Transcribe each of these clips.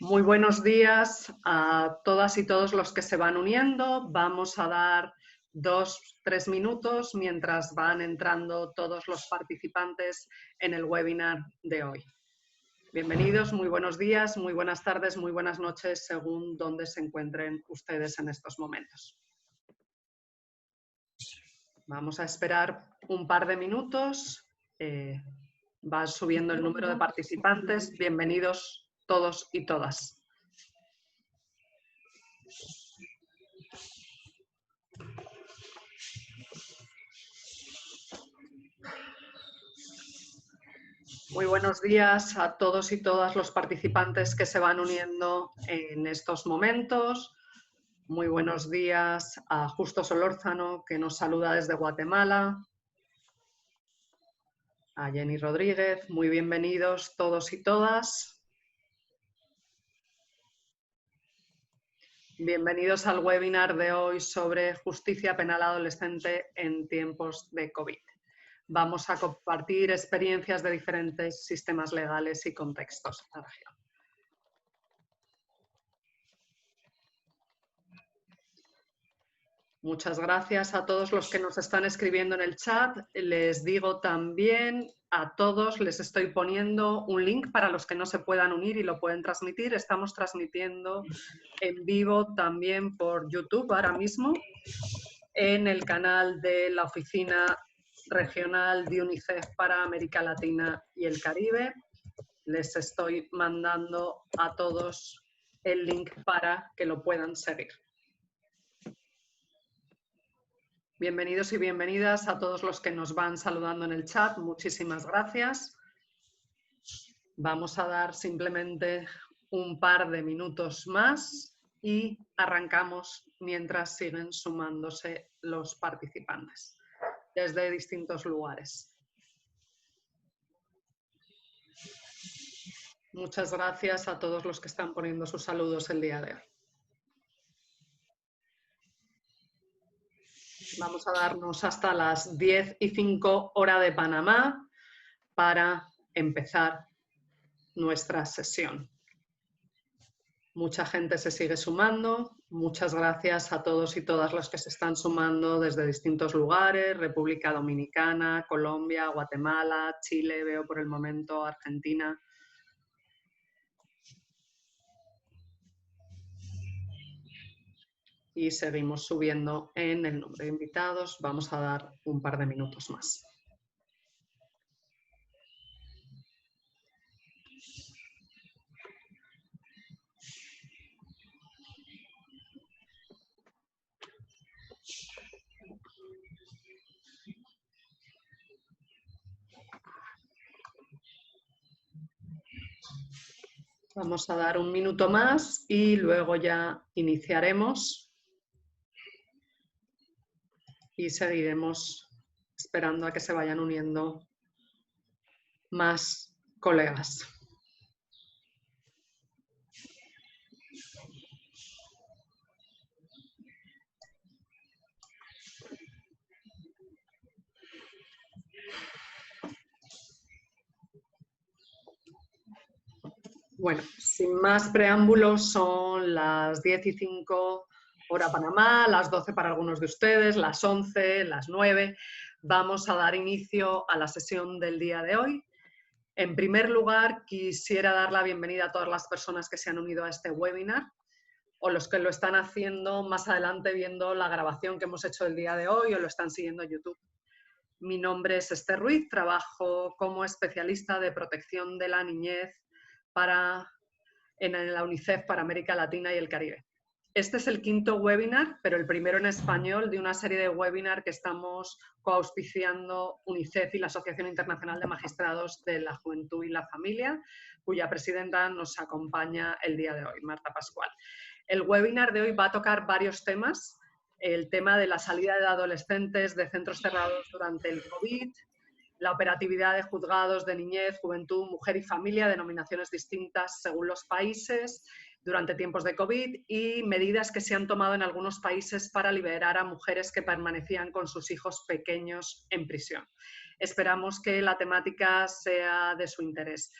Muy buenos días a todas y todos los que se van uniendo. Vamos a dar 2-3 minutos mientras van entrando todos los participantes en el webinar de hoy. Bienvenidos, muy buenos días, muy buenas tardes, muy buenas noches, según donde se encuentren ustedes en estos momentos. Vamos a esperar un par de minutos. Va subiendo el número de participantes. Bienvenidos todos y todas. Muy buenos días a todos y todas los participantes que se van uniendo en estos momentos. Muy buenos días a Justo Solórzano, que nos saluda desde Guatemala. A Jenny Rodríguez, muy bienvenidos todos y todas. Bienvenidos al webinar de hoy sobre justicia penal adolescente en tiempos de COVID. Vamos a compartir experiencias de diferentes sistemas legales y contextos de la región. Muchas gracias a todos los que nos están escribiendo en el chat. Les digo también a todos, les estoy poniendo un link para los que no se puedan unir y lo pueden transmitir. Estamos transmitiendo en vivo también por YouTube ahora mismo en el canal de la Oficina Regional de UNICEF para América Latina y el Caribe. Les estoy mandando a todos el link para que lo puedan seguir. Bienvenidos y bienvenidas a todos los que nos van saludando en el chat. Muchísimas gracias. Vamos a dar simplemente un par de minutos más y arrancamos mientras siguen sumándose los participantes desde distintos lugares. Muchas gracias a todos los que están poniendo sus saludos el día de hoy. Vamos a darnos hasta las 10:05 hora de Panamá para empezar nuestra sesión. Mucha gente se sigue sumando. Muchas gracias a todos y todas los que se están sumando desde distintos lugares: República Dominicana, Colombia, Guatemala, Chile, veo por el momento Argentina. Y seguimos subiendo en el número de invitados. Vamos a dar un par de minutos más. Vamos a dar un minuto más y luego ya iniciaremos. Y seguiremos esperando a que se vayan uniendo más colegas. Bueno, sin más preámbulos, son las 10:05 hora Panamá, las 12 para algunos de ustedes, las 11, las 9. Vamos a dar inicio a la sesión del día de hoy. En primer lugar, quisiera dar la bienvenida a todas las personas que se han unido a este webinar o los que lo están haciendo más adelante viendo la grabación que hemos hecho el día de hoy o lo están siguiendo en YouTube. Mi nombre es Esther Ruiz, trabajo como especialista de protección de la niñez en la UNICEF para América Latina y el Caribe. Este es el quinto webinar, pero el primero en español de una serie de webinars que estamos coauspiciando UNICEF y la Asociación Internacional de Magistrados de la Juventud y la Familia, cuya presidenta nos acompaña el día de hoy, Marta Pascual. El webinar de hoy va a tocar varios temas: el tema de la salida de adolescentes de centros cerrados durante el COVID, la operatividad de juzgados de niñez, juventud, mujer y familia, denominaciones distintas según los países, durante tiempos de COVID, y medidas que se han tomado en algunos países para liberar a mujeres que permanecían con sus hijos pequeños en prisión. Esperamos que la temática sea de su interés.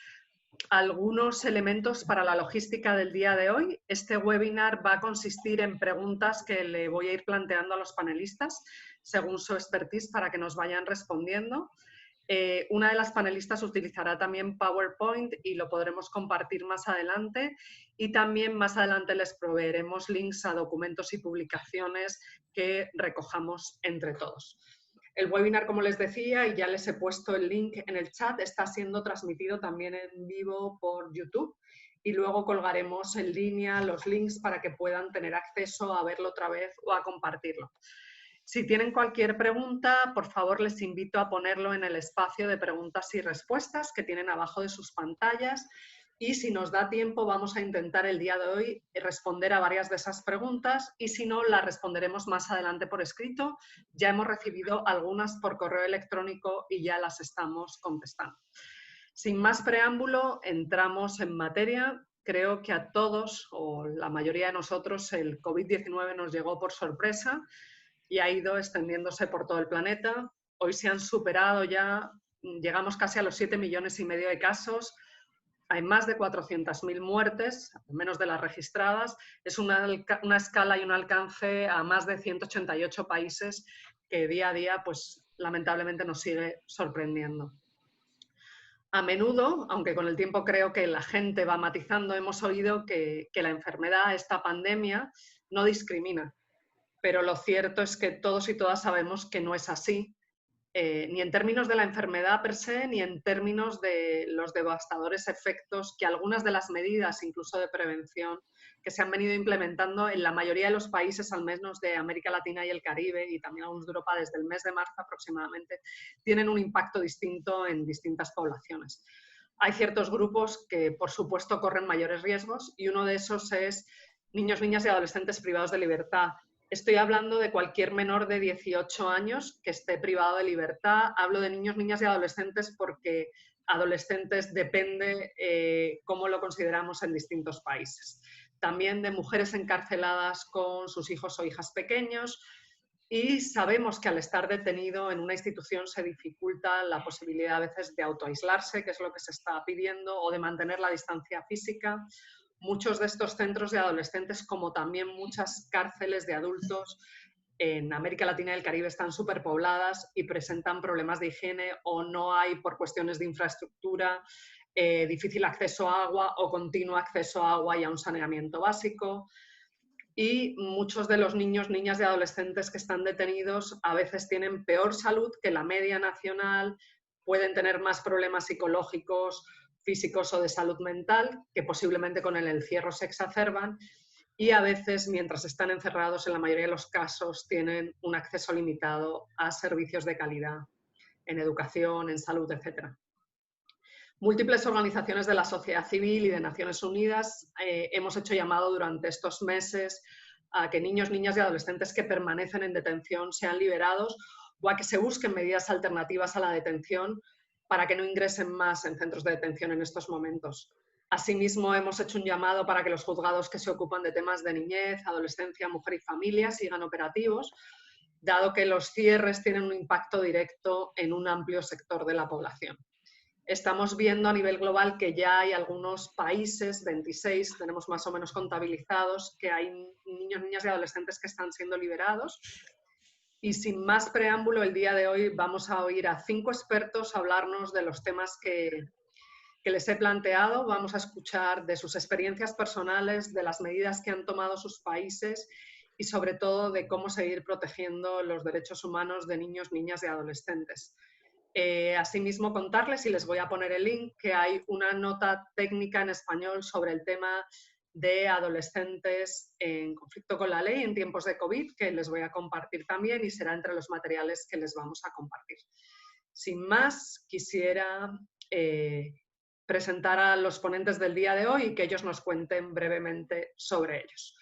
algunos elementos para la logística del día de hoy. Este webinar va a consistir en preguntas que le voy a ir planteando a los panelistas según su expertise para que nos vayan respondiendo. Una de las panelistas utilizará también PowerPoint y lo podremos compartir más adelante, y también más adelante les proveeremos links a documentos y publicaciones que recojamos entre todos. El webinar, como les decía, y ya les he puesto el link en el chat, está siendo transmitido también en vivo por YouTube y luego colgaremos en línea los links para que puedan tener acceso a verlo otra vez o a compartirlo. Si tienen cualquier pregunta, por favor les invito a ponerlo en el espacio de preguntas y respuestas que tienen abajo de sus pantallas, y si nos da tiempo vamos a intentar el día de hoy responder a varias de esas preguntas, y si no, las responderemos más adelante por escrito. Ya hemos recibido algunas por correo electrónico y ya las estamos contestando. Sin más preámbulo, entramos en materia. Creo que a todos, o la mayoría de nosotros, el COVID-19 nos llegó por sorpresa y ha ido extendiéndose por todo el planeta. Hoy se han superado ya, llegamos casi a los 7,5 millones de casos, hay más de 400.000 muertes, menos de las registradas. Es una escala y un alcance a más de 188 países que día a día, pues, lamentablemente nos sigue sorprendiendo. A menudo, aunque con el tiempo creo que la gente va matizando, hemos oído que la enfermedad, esta pandemia, no discrimina. Pero lo cierto es que todos y todas sabemos que no es así, ni en términos de la enfermedad per se, ni en términos de los devastadores efectos que algunas de las medidas, incluso de prevención, que se han venido implementando en la mayoría de los países, al menos de América Latina y el Caribe, y también algunos de Europa desde el mes de marzo aproximadamente, tienen un impacto distinto en distintas poblaciones. Hay ciertos grupos que, por supuesto, corren mayores riesgos, y uno de esos es niños, niñas y adolescentes privados de libertad. Estoy hablando de cualquier menor de 18 años que esté privado de libertad. Hablo de niños, niñas y adolescentes porque adolescentes depende cómo lo consideramos en distintos países. También de mujeres encarceladas con sus hijos o hijas pequeños, y sabemos que al estar detenido en una institución se dificulta la posibilidad a veces de autoaislarse, que es lo que se está pidiendo, o de mantener la distancia física. Muchos de estos centros de adolescentes, como también muchas cárceles de adultos en América Latina y el Caribe, están superpobladas y presentan problemas de higiene, o no hay, por cuestiones de infraestructura, difícil acceso a agua o continuo acceso a agua y a un saneamiento básico. Y muchos de los niños, niñas y adolescentes que están detenidos a veces tienen peor salud que la media nacional, pueden tener más problemas psicológicos, físicos o de salud mental, que posiblemente con el encierro se exacerban, y a veces, mientras están encerrados, en la mayoría de los casos, tienen un acceso limitado a servicios de calidad en educación, en salud, etc. Múltiples organizaciones de la sociedad civil y de Naciones Unidas hemos hecho llamado durante estos meses a que niños, niñas y adolescentes que permanecen en detención sean liberados, o a que se busquen medidas alternativas a la detención para que no ingresen más en centros de detención en estos momentos. Asimismo, hemos hecho un llamado para que los juzgados que se ocupan de temas de niñez, adolescencia, mujer y familia sigan operativos, dado que los cierres tienen un impacto directo en un amplio sector de la población. Estamos viendo a nivel global que ya hay algunos países, 26, tenemos más o menos contabilizados, que hay niños, niñas y adolescentes que están siendo liberados. Y sin más preámbulo, el día de hoy vamos a oír a 5 expertos hablarnos de los temas que les he planteado. Vamos a escuchar de sus experiencias personales, de las medidas que han tomado sus países y sobre todo de cómo seguir protegiendo los derechos humanos de niños, niñas y adolescentes. Asimismo, contarles, y les voy a poner el link, que hay una nota técnica en español sobre el tema de adolescentes en conflicto con la ley en tiempos de COVID, que les voy a compartir también y será entre los materiales que les vamos a compartir. Sin más, quisiera presentar a los ponentes del día de hoy y que ellos nos cuenten brevemente sobre ellos.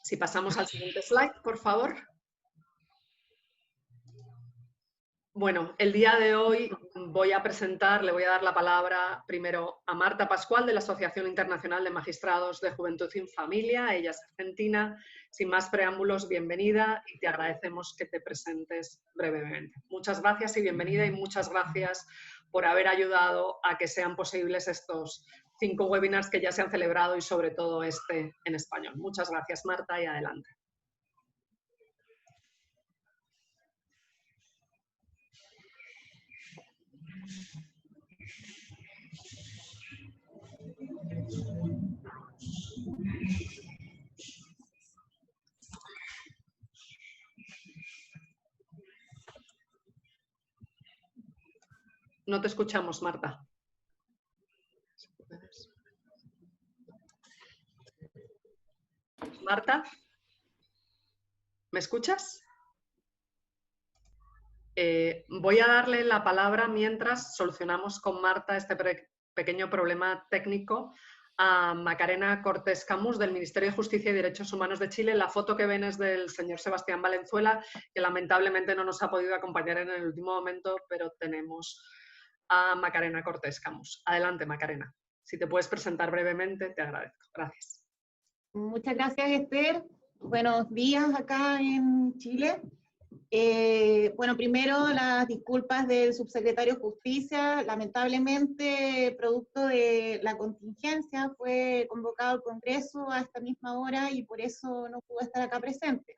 Si pasamos al siguiente slide, por favor. Bueno, el día de hoy le voy a dar la palabra primero a Marta Pascual de la Asociación Internacional de Magistrados de Juventud y Familia. Ella es argentina. Sin más preámbulos, bienvenida y te agradecemos que te presentes brevemente. Muchas gracias y bienvenida, y muchas gracias por haber ayudado a que sean posibles estos 5 webinars que ya se han celebrado y sobre todo este en español. Muchas gracias, Marta, y adelante. No te escuchamos, Marta. Marta, ¿me escuchas? Voy a darle la palabra mientras solucionamos con Marta este pequeño problema técnico a Macarena Cortés Camus del Ministerio de Justicia y Derechos Humanos de Chile. La foto que ven es del señor Sebastián Valenzuela, que lamentablemente no nos ha podido acompañar en el último momento, pero tenemos a Macarena Cortés Camus. Adelante, Macarena. Si te puedes presentar brevemente, te agradezco. Gracias. Muchas gracias, Esther. Buenos días acá en Chile. Bueno, primero las disculpas del subsecretario de Justicia. Lamentablemente, producto de la contingencia, fue convocado al Congreso a esta misma hora y por eso no pudo estar acá presente.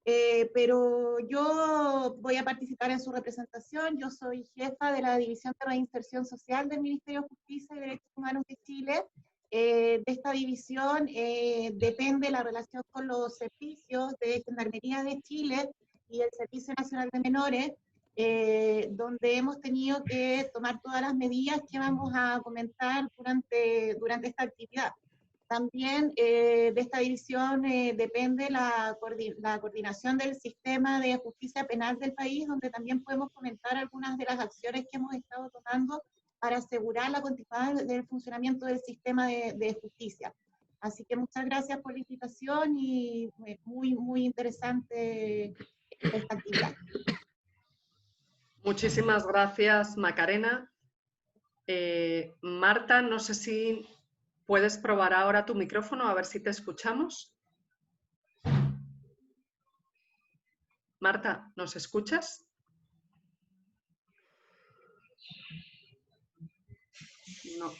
Pero yo voy a participar en su representación. Yo soy jefa de la División de Reinserción Social del Ministerio de Justicia y Derechos Humanos de Chile. De esta división depende la relación con los servicios de Gendarmería de Chile y el Servicio Nacional de Menores, donde hemos tenido que tomar todas las medidas que vamos a comentar durante esta actividad. También de esta división depende la coordinación del sistema de justicia penal del país, donde también podemos comentar algunas de las acciones que hemos estado tomando para asegurar la continuidad del funcionamiento del sistema de justicia. Así que muchas gracias por la invitación y muy interesante esta actividad. Muchísimas gracias, Macarena. Marta, no sé si puedes probar ahora tu micrófono, a ver si te escuchamos. Marta, ¿nos escuchas? No.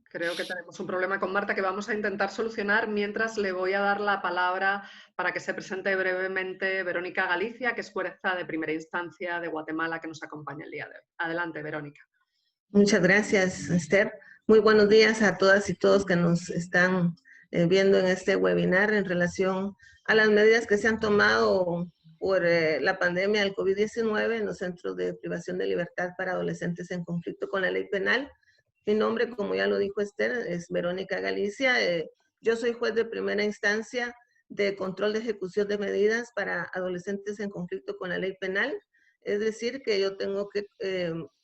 Creo que tenemos un problema con Marta que vamos a intentar solucionar mientras le voy a dar la palabra para que se presente brevemente Verónica Galicia, que es jueza de primera instancia de Guatemala, que nos acompaña el día de hoy. Adelante, Verónica. Muchas gracias, Esther. Muy buenos días a todas y todos que nos están viendo en este webinar en relación a las medidas que se han tomado por la pandemia del COVID-19 en los centros de privación de libertad para adolescentes en conflicto con la ley penal. Mi nombre, como ya lo dijo Esther, es Verónica Galicia. Yo soy juez de primera instancia de control de ejecución de medidas para adolescentes en conflicto con la ley penal. Es decir, que yo tengo que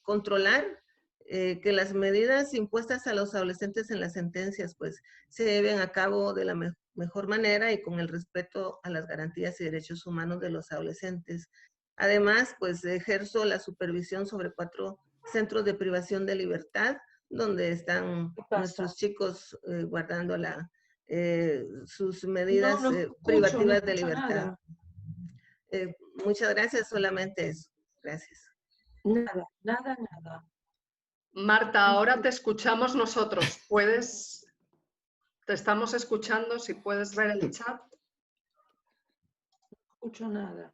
controlar que las medidas impuestas a los adolescentes en las sentencias pues se lleven a cabo de la mejor manera y con el respeto a las garantías y derechos humanos de los adolescentes. Además, pues ejerzo la supervisión sobre 4 centros de privación de libertad, donde están nuestros chicos guardando sus medidas privativas de libertad. Muchas gracias, solamente eso. Gracias. Nada. Marta, ahora te escuchamos nosotros. Te estamos escuchando, si puedes ver el chat. No escucho nada.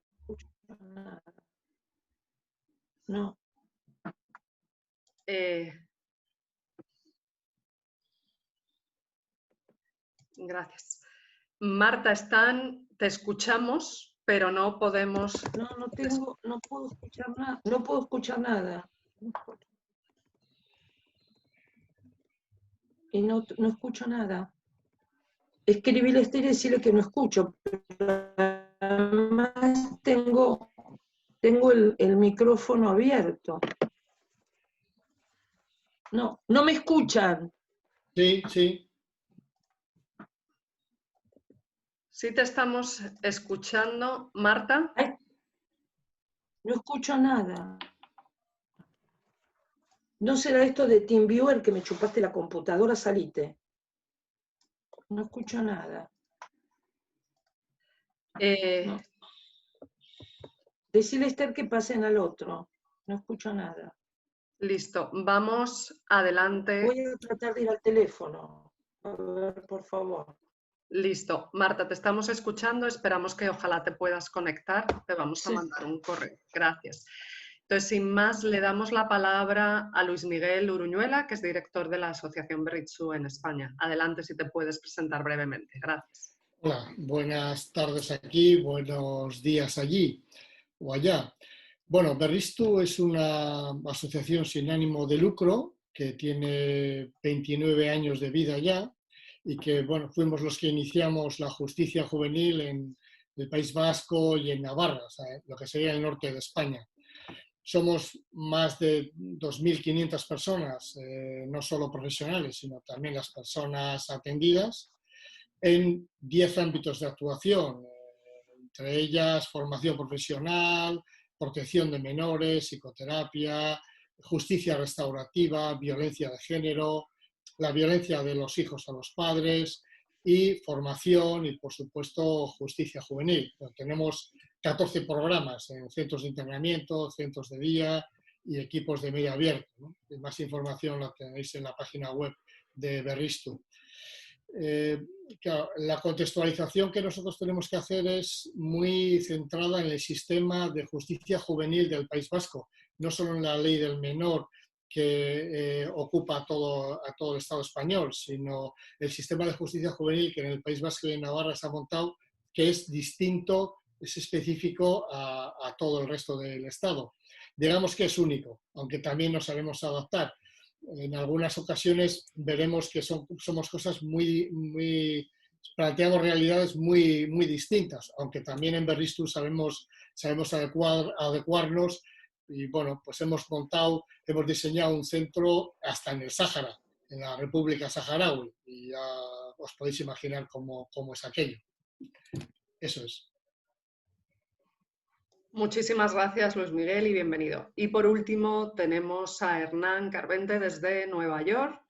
No. Gracias. Marta, te escuchamos, pero no podemos... No puedo escuchar nada. No puedo escuchar nada. Y no escucho nada. Escribirle a Esther y decirle que no escucho, pero además tengo el micrófono abierto. No me escuchan. Sí. Sí te estamos escuchando, Marta. No escucho nada. ¿No será esto de TeamViewer que me chupaste la computadora? Salite. No escucho nada. No. Decile a Esther que pasen al otro. No escucho nada. Listo, vamos adelante. Voy a tratar de ir al teléfono. A ver, por favor. Listo. Marta, te estamos escuchando. Esperamos que ojalá te puedas conectar. Te vamos a Sí. mandar un correo. Gracias. Entonces, sin más, le damos la palabra a Luis Miguel Uruñuela, que es director de la Asociación Berritxu en España. Adelante, si te puedes presentar brevemente. Gracias. Hola, buenas tardes aquí, buenos días allí o allá. Bueno, Berritxu es una asociación sin ánimo de lucro que tiene 29 años de vida ya y que, bueno, fuimos los que iniciamos la justicia juvenil en el País Vasco y en Navarra, o sea, lo que sería el norte de España. Somos más de 2.500 personas, no solo profesionales, sino también las personas atendidas, en 10 ámbitos de actuación, entre ellas formación profesional, protección de menores, psicoterapia, justicia restaurativa, violencia de género, la violencia de los hijos a los padres y formación y, por supuesto, justicia juvenil. Tenemos 14 programas en centros de internamiento, centros de día y equipos de medio abierto, ¿no? Más información la tenéis en la página web de Berritxu. Claro, la contextualización que nosotros tenemos que hacer es muy centrada en el sistema de justicia juvenil del País Vasco, no solo en la ley del menor que ocupa a todo el Estado español, sino el sistema de justicia juvenil que en el País Vasco y en Navarra se ha montado, que es distinto, es específico a todo el resto del Estado. Digamos que es único, aunque también nos sabemos adaptar. En algunas ocasiones veremos que somos cosas planteamos realidades muy distintas, aunque también en Berritxu sabemos adecuarnos y bueno, pues hemos diseñado un centro hasta en el Sáhara, en la República Saharaui, y ya os podéis imaginar cómo es aquello. Eso es. Muchísimas gracias, Luis Miguel, y bienvenido. Y por último, tenemos a Hernán Carvente desde Nueva York,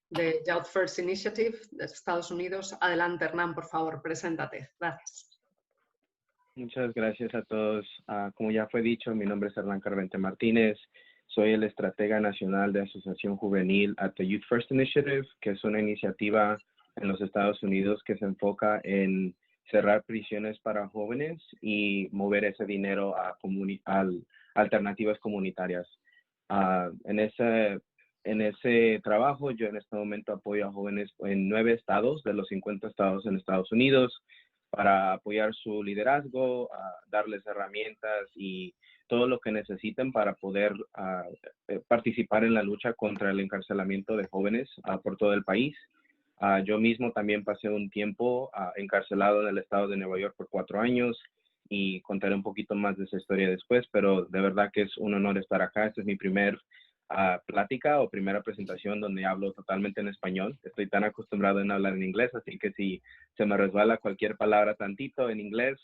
de Youth First Initiative de Estados Unidos. Adelante, Hernán, por favor, preséntate. Gracias. Muchas gracias a todos. Como ya fue dicho, mi nombre es Hernán Carvente Martínez. Soy el estratega nacional de Asociación Juvenil at the Youth First Initiative, que es una iniciativa en los Estados Unidos que se enfoca en cerrar prisiones para jóvenes y mover ese dinero a alternativas comunitarias. En ese trabajo, yo en este momento apoyo a jóvenes en 9 estados de los 50 estados en Estados Unidos para apoyar su liderazgo, darles herramientas y todo lo que necesiten para poder participar en la lucha contra el encarcelamiento de jóvenes por todo el país. Yo mismo también pasé un tiempo encarcelado en el estado de Nueva York por 4 años y contaré un poquito más de esa historia después, pero de verdad que es un honor estar acá. Esta es mi primer plática o primera presentación donde hablo totalmente en español. Estoy tan acostumbrado en hablar en inglés, así que si se me resbala cualquier palabra tantito en inglés,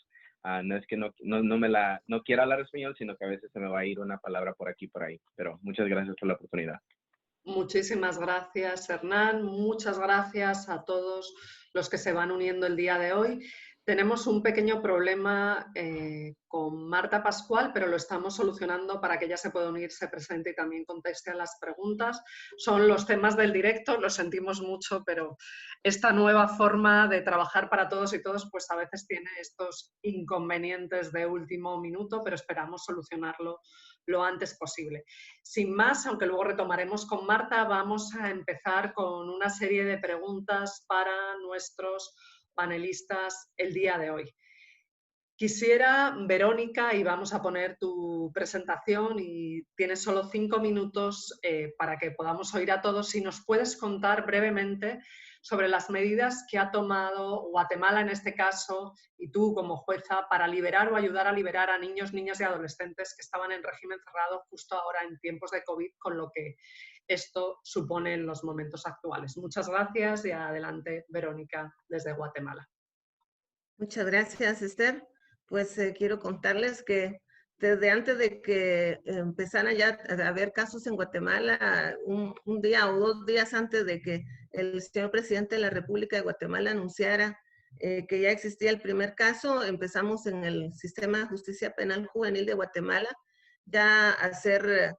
no es que no quiera hablar español, sino que a veces se me va a ir una palabra por aquí y por ahí. Pero muchas gracias por la oportunidad. Muchísimas gracias, Hernán. Muchas gracias a todos los que se van uniendo el día de hoy. Tenemos un pequeño problema con Marta Pascual, pero lo estamos solucionando para que ella se pueda unir, se presente y también conteste a las preguntas. Son los temas del directo, lo sentimos mucho, pero esta nueva forma de trabajar para todos y todos, pues a veces tiene estos inconvenientes de último minuto, pero esperamos solucionarlo lo antes posible. Sin más, aunque luego retomaremos con Marta, vamos a empezar con una serie de preguntas para nuestros panelistas el día de hoy. Quisiera, Verónica, y vamos a poner tu presentación y tienes solo 5 minutos para que podamos oír a todos, si nos puedes contar brevemente sobre las medidas que ha tomado Guatemala en este caso y tú como jueza para liberar o ayudar a liberar a niños, niñas y adolescentes que estaban en régimen cerrado justo ahora en tiempos de COVID, con lo que esto supone en los momentos actuales. Muchas gracias y adelante, Verónica, desde Guatemala. Muchas gracias, Esther. Pues quiero contarles que desde antes de que empezaran ya a haber casos en Guatemala, un día o 2 días antes de que el señor presidente de la República de Guatemala anunciara que ya existía el primer caso, empezamos en el Sistema de Justicia Penal Juvenil de Guatemala ya a hacer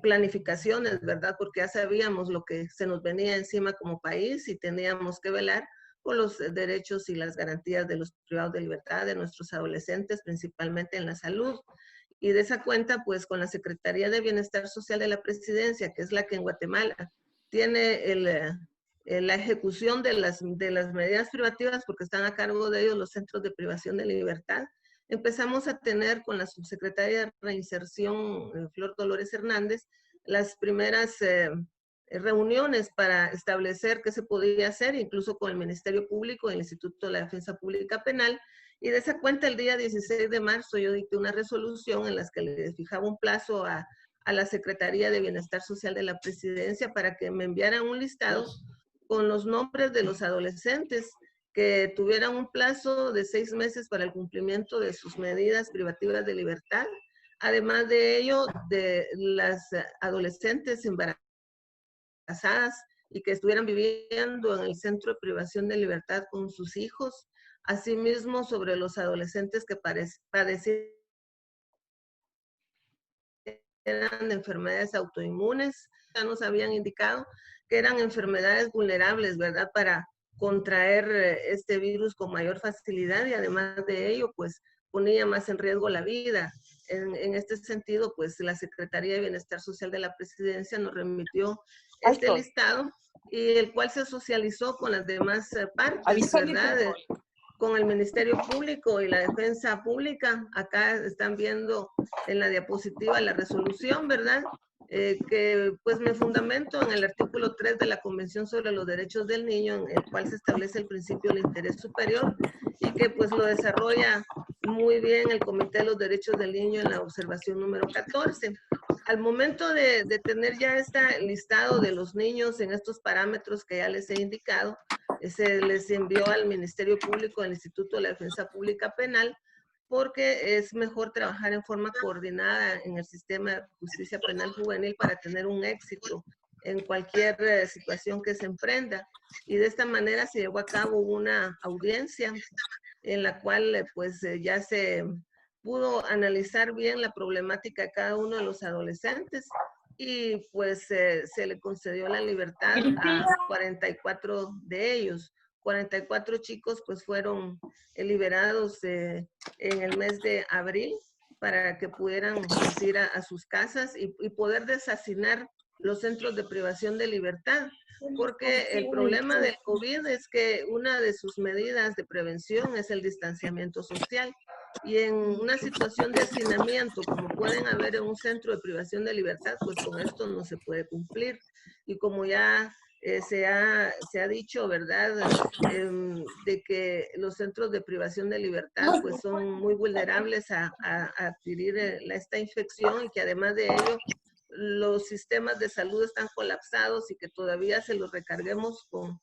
planificaciones, ¿verdad? Porque ya sabíamos lo que se nos venía encima como país y teníamos que velar por los derechos y las garantías de los privados de libertad de nuestros adolescentes, principalmente en la salud. Y de esa cuenta, pues con la Secretaría de Bienestar Social de la Presidencia, que es la que en Guatemala tiene la ejecución de las medidas privativas, porque están a cargo de ellos los centros de privación de libertad, empezamos a tener con la subsecretaria de Reinserción, Flor Dolores Hernández, las primeras reuniones para establecer qué se podía hacer, incluso con el Ministerio Público, el Instituto de la Defensa Pública Penal, y de esa cuenta el día 16 de marzo yo dicté una resolución en la que le fijaba un plazo a la Secretaría de Bienestar Social de la Presidencia para que me enviaran un listado con los nombres de los adolescentes que tuvieran un plazo de 6 meses para el cumplimiento de sus medidas privativas de libertad. Además de ello, de las adolescentes embarazadas y que estuvieran viviendo en el centro de privación de libertad con sus hijos. Asimismo, sobre los adolescentes que padecían de enfermedades autoinmunes, ya nos habían indicado que eran enfermedades vulnerables, ¿verdad?, para contraer este virus con mayor facilidad y además de ello, pues ponía más en riesgo la vida. En este sentido, pues la Secretaría de Bienestar Social de la Presidencia nos remitió este listado y el cual se socializó con las demás partes, ¿verdad? Con el Ministerio Público y la Defensa Pública. Acá están viendo en la diapositiva la resolución, ¿verdad? Que pues me fundamento en el artículo 3 de la Convención sobre los Derechos del Niño, en el cual se establece el principio del interés superior y que pues lo desarrolla muy bien el Comité de los Derechos del Niño en la observación número 14. Al momento de tener ya este listado de los niños en estos parámetros que ya les he indicado, se les envió al Ministerio Público, al Instituto de la Defensa Pública Penal, porque es mejor trabajar en forma coordinada en el sistema de justicia penal juvenil para tener un éxito en cualquier situación que se emprenda. Y de esta manera se llevó a cabo una audiencia en la cual pues ya se pudo analizar bien la problemática de cada uno de los adolescentes y pues se le concedió la libertad a 44 de ellos. 44 chicos pues fueron liberados en el mes de abril para que pudieran ir a sus casas y poder deshacinar los centros de privación de libertad, porque el problema del COVID es que una de sus medidas de prevención es el distanciamiento social. Y en una situación de hacinamiento, como pueden haber en un centro de privación de libertad, pues con esto no se puede cumplir. Y como ya se ha dicho, ¿verdad?, de que los centros de privación de libertad pues son muy vulnerables a adquirir esta infección y que además de ello los sistemas de salud están colapsados y que todavía se los recarguemos con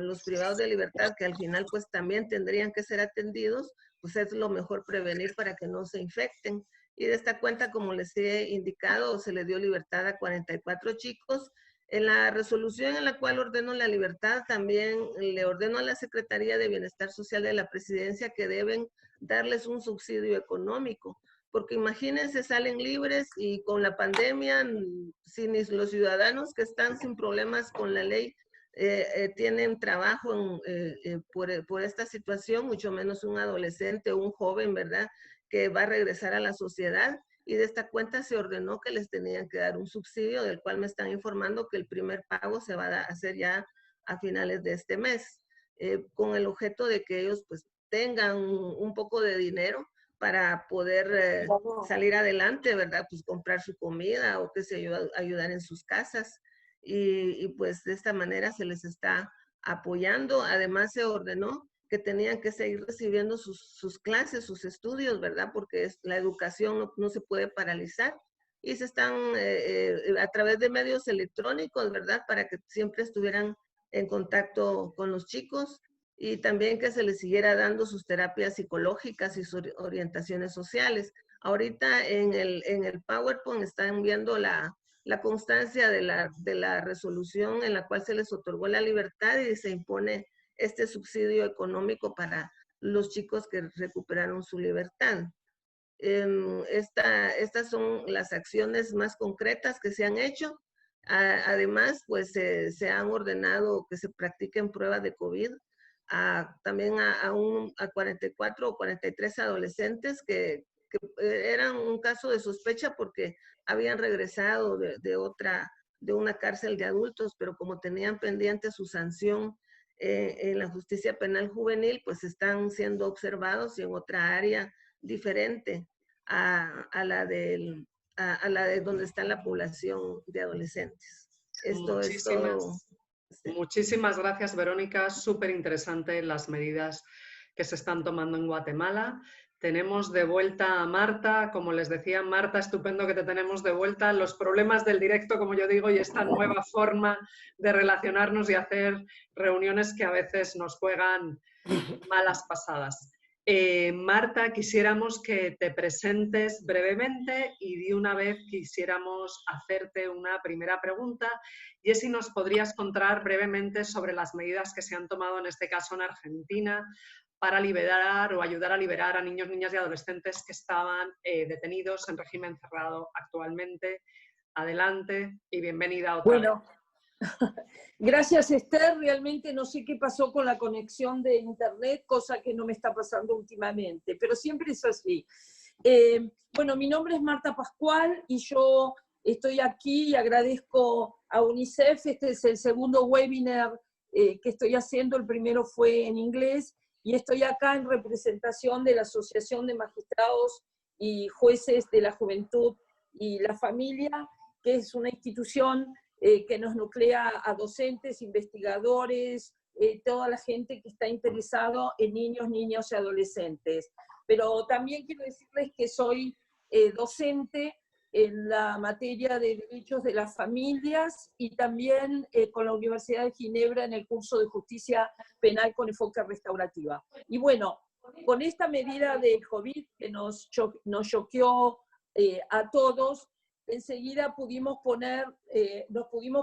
los privados de libertad, que al final pues también tendrían que ser atendidos, pues es lo mejor prevenir para que no se infecten. Y de esta cuenta, como les he indicado, se le dio libertad a 44 chicos. En la resolución en la cual ordeno la libertad, también le ordeno a la Secretaría de Bienestar Social de la Presidencia que deben darles un subsidio económico, porque imagínense, salen libres y con la pandemia, si ni los ciudadanos que están sin problemas con la ley tienen trabajo por esta situación, mucho menos un adolescente o un joven, ¿verdad?, que va a regresar a la sociedad. Y de esta cuenta se ordenó que les tenían que dar un subsidio, del cual me están informando que el primer pago se va a hacer ya a finales de este mes, con el objeto de que ellos pues tengan un poco de dinero para poder salir adelante, ¿verdad? Pues comprar su comida o qué sé yo, ayudar en sus casas. Y pues de esta manera se les está apoyando. Además se ordenó que tenían que seguir recibiendo sus clases, sus estudios, ¿verdad? Porque la educación no se puede paralizar. Y se están a través de medios electrónicos, ¿verdad? Para que siempre estuvieran en contacto con los chicos y también que se les siguiera dando sus terapias psicológicas y sus orientaciones sociales. Ahorita en el PowerPoint están viendo la constancia de la resolución en la cual se les otorgó la libertad y se impone este subsidio económico para los chicos que recuperaron su libertad. Estas son las acciones más concretas que se han hecho. Además, pues se han ordenado que se practiquen pruebas de COVID también a 44 o 43 adolescentes que eran un caso de sospecha porque habían regresado de una cárcel de adultos, pero como tenían pendiente su sanción en la justicia penal juvenil, pues están siendo observados y en otra área diferente a la de donde está la población de adolescentes. Esto es todo. Muchísimas gracias, Verónica. Súper interesante las medidas que se están tomando en Guatemala. Tenemos de vuelta a Marta. Como les decía, Marta, estupendo que te tenemos de vuelta. Los problemas del directo, como yo digo, y esta nueva forma de relacionarnos y hacer reuniones que a veces nos juegan malas pasadas. Marta, quisiéramos que te presentes brevemente y de una vez quisiéramos hacerte una primera pregunta, y es si nos podrías contar brevemente sobre las medidas que se han tomado en este caso en Argentina para liberar o ayudar a liberar a niños, niñas y adolescentes que estaban detenidos en régimen cerrado actualmente. Adelante y bienvenida otra vez. Gracias, Esther. Realmente no sé qué pasó con la conexión de internet, cosa que no me está pasando últimamente, pero siempre es así. Bueno, mi nombre es Marta Pascual y yo estoy aquí y agradezco a UNICEF. Este es el segundo webinar que estoy haciendo. El primero fue en inglés y estoy acá en representación de la Asociación de Magistrados y Jueces de la Juventud y la Familia, que es una institución que nos nuclea a docentes, investigadores, toda la gente que está interesado en niños, niñas y adolescentes. Pero también quiero decirles que soy docente en la materia de derechos de las familias y también con la Universidad de Ginebra en el curso de justicia penal con enfoque restaurativa. Y bueno, con esta medida de COVID que nos choqueó a todos, enseguida nos pudimos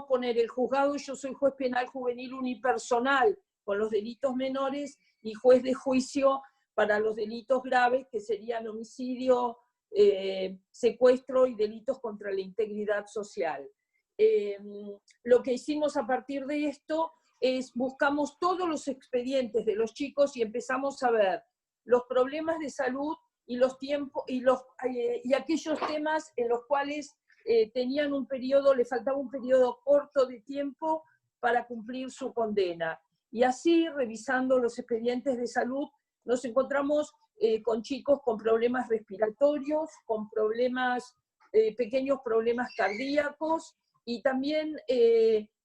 poner el juzgado. Yo soy juez penal juvenil unipersonal con los delitos menores y juez de juicio para los delitos graves, que serían homicidio, secuestro y delitos contra la integridad social. Lo que hicimos a partir de esto es buscamos todos los expedientes de los chicos y empezamos a ver los problemas de salud y los tiempos y aquellos temas en los cuales tenían un periodo, le faltaba un periodo corto de tiempo para cumplir su condena. Y así, revisando los expedientes de salud, nos encontramos con chicos con problemas respiratorios, con pequeños problemas cardíacos, y también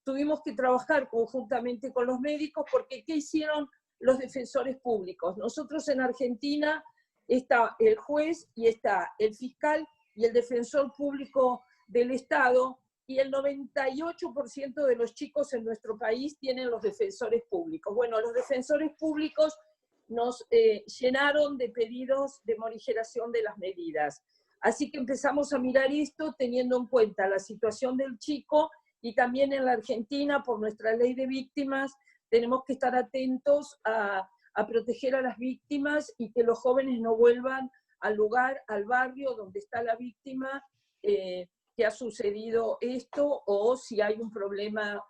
tuvimos que trabajar conjuntamente con los médicos, porque ¿qué hicieron los defensores públicos? Nosotros en Argentina está el juez y está el fiscal y el defensor público del Estado, y el 98% de los chicos en nuestro país tienen los defensores públicos. Bueno, los defensores públicos nos llenaron de pedidos de morigeración de las medidas. Así que empezamos a mirar esto teniendo en cuenta la situación del chico, y también en la Argentina, por nuestra ley de víctimas, tenemos que estar atentos a proteger a las víctimas y que los jóvenes no vuelvan al lugar, al barrio donde está la víctima, que ha sucedido esto, o si hay un problema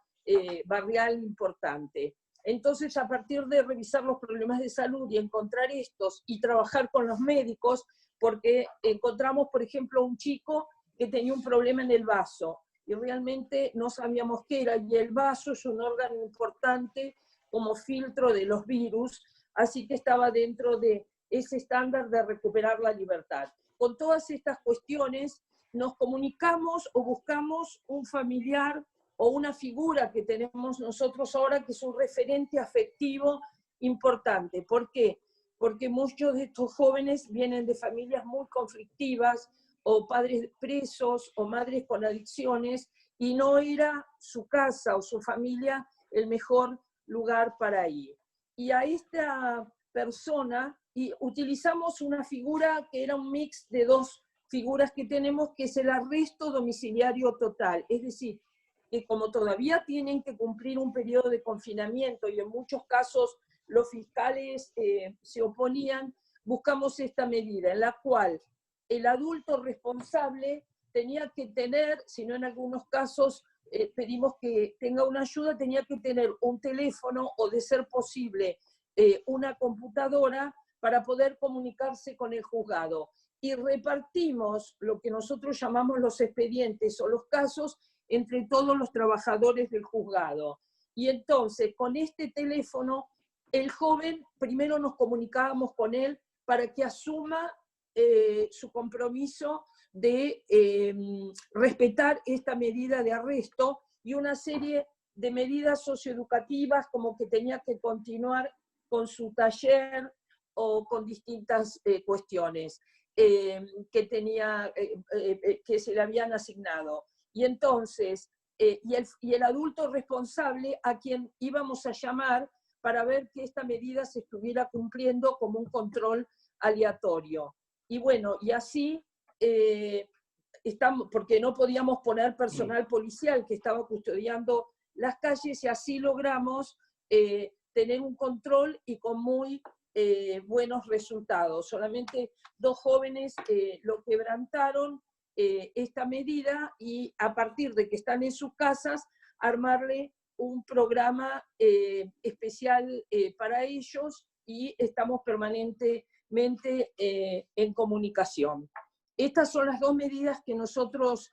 barrial importante. Entonces, a partir de revisar los problemas de salud y encontrar estos y trabajar con los médicos, porque encontramos, por ejemplo, un chico que tenía un problema en el vaso y realmente no sabíamos qué era, y el vaso es un órgano importante como filtro de los virus, así que estaba dentro de ese estándar de recuperar la libertad. Con todas estas cuestiones nos comunicamos o buscamos un familiar o una figura que tenemos nosotros ahora, que es un referente afectivo importante. ¿Por qué? Porque muchos de estos jóvenes vienen de familias muy conflictivas, o padres presos, o madres con adicciones, y no era su casa o su familia el mejor lugar para ir. Y a esta persona y utilizamos una figura que era un mix de dos figuras que tenemos, que es el arresto domiciliario total. Es decir, que como todavía tienen que cumplir un periodo de confinamiento y en muchos casos los fiscales se oponían, buscamos esta medida en la cual el adulto responsable tenía que tener, si no en algunos casos pedimos que tenga una ayuda, tenía que tener un teléfono o, de ser posible, una computadora para poder comunicarse con el juzgado. Y repartimos lo que nosotros llamamos los expedientes o los casos entre todos los trabajadores del juzgado. Y entonces, con este teléfono, el joven, primero nos comunicábamos con él para que asuma su compromiso de respetar esta medida de arresto y una serie de medidas socioeducativas, como que tenía que continuar con su taller o con distintas cuestiones que se le habían asignado. Y entonces, y el adulto responsable a quien íbamos a llamar para ver que esta medida se estuviera cumpliendo como un control aleatorio. Y bueno, y así porque no podíamos poner personal policial que estaba custodiando las calles, y así logramos tener un control y con muy buenos resultados. Solamente 2 jóvenes lo quebrantaron esta medida, y a partir de que están en sus casas, armarle un programa especial para ellos, y estamos permanentemente en comunicación. Estas son las 2 medidas que nosotros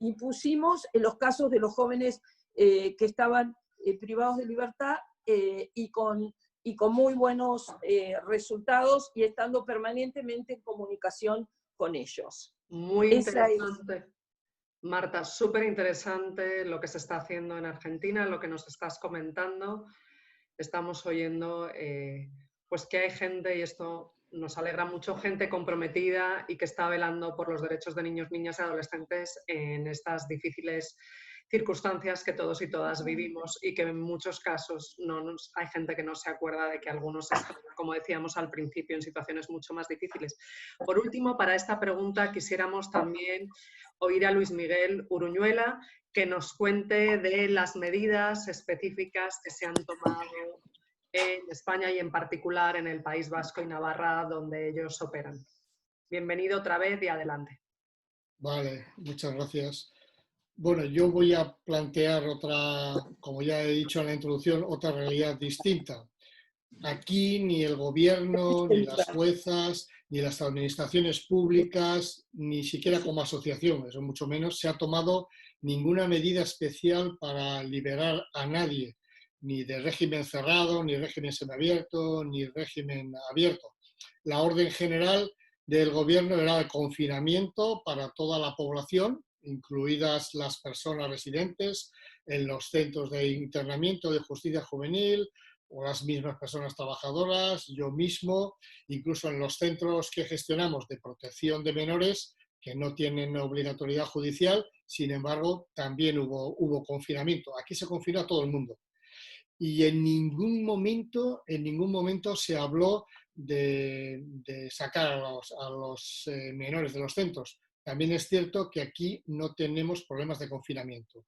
impusimos en los casos de los jóvenes que estaban privados de libertad y con muy buenos resultados, y estando permanentemente en comunicación con ellos. Muy interesante. Marta, súper interesante lo que se está haciendo en Argentina, lo que nos estás comentando. Estamos oyendo pues que hay gente, y esto nos alegra mucho, gente comprometida y que está velando por los derechos de niños, niñas y adolescentes en estas difíciles circunstancias que todos y todas vivimos, y que en muchos casos hay gente que no se acuerda de que algunos están, como decíamos al principio, en situaciones mucho más difíciles. Por último, para esta pregunta quisiéramos también oír a Luis Miguel Uruñuela, que nos cuente de las medidas específicas que se han tomado en España y en particular en el País Vasco y Navarra, donde ellos operan. Bienvenido otra vez y adelante. Vale, muchas gracias. Bueno, yo voy a plantear otra, como ya he dicho en la introducción, otra realidad distinta. Aquí ni el gobierno, ni las juezas, ni las administraciones públicas, ni siquiera como asociación, eso mucho menos, se ha tomado ninguna medida especial para liberar a nadie, ni de régimen cerrado, ni régimen semiabierto, ni régimen abierto. La orden general del gobierno era de confinamiento para toda la población, incluidas las personas residentes en los centros de internamiento de justicia juvenil, o las mismas personas trabajadoras, yo mismo, incluso en los centros que gestionamos de protección de menores, que no tienen obligatoriedad judicial, sin embargo, también hubo confinamiento. Aquí se confinó a todo el mundo. Y en ningún momento se habló de sacar a los menores de los centros. También es cierto que aquí no tenemos problemas de confinamiento.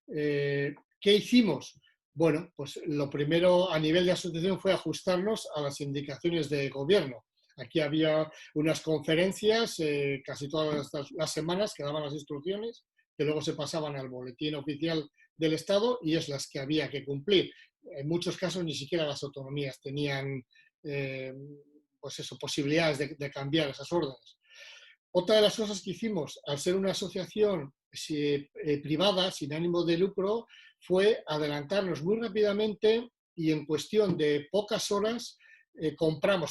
¿Qué hicimos? Bueno, pues lo primero a nivel de asociación fue ajustarnos a las indicaciones de gobierno. Aquí había unas conferencias casi todas las semanas que daban las instrucciones, que luego se pasaban al boletín oficial del Estado, y es las que había que cumplir. En muchos casos ni siquiera las autonomías tenían posibilidades de cambiar esas órdenes. Otra de las cosas que hicimos, al ser una asociación privada, sin ánimo de lucro, fue adelantarnos muy rápidamente, y en cuestión de pocas horas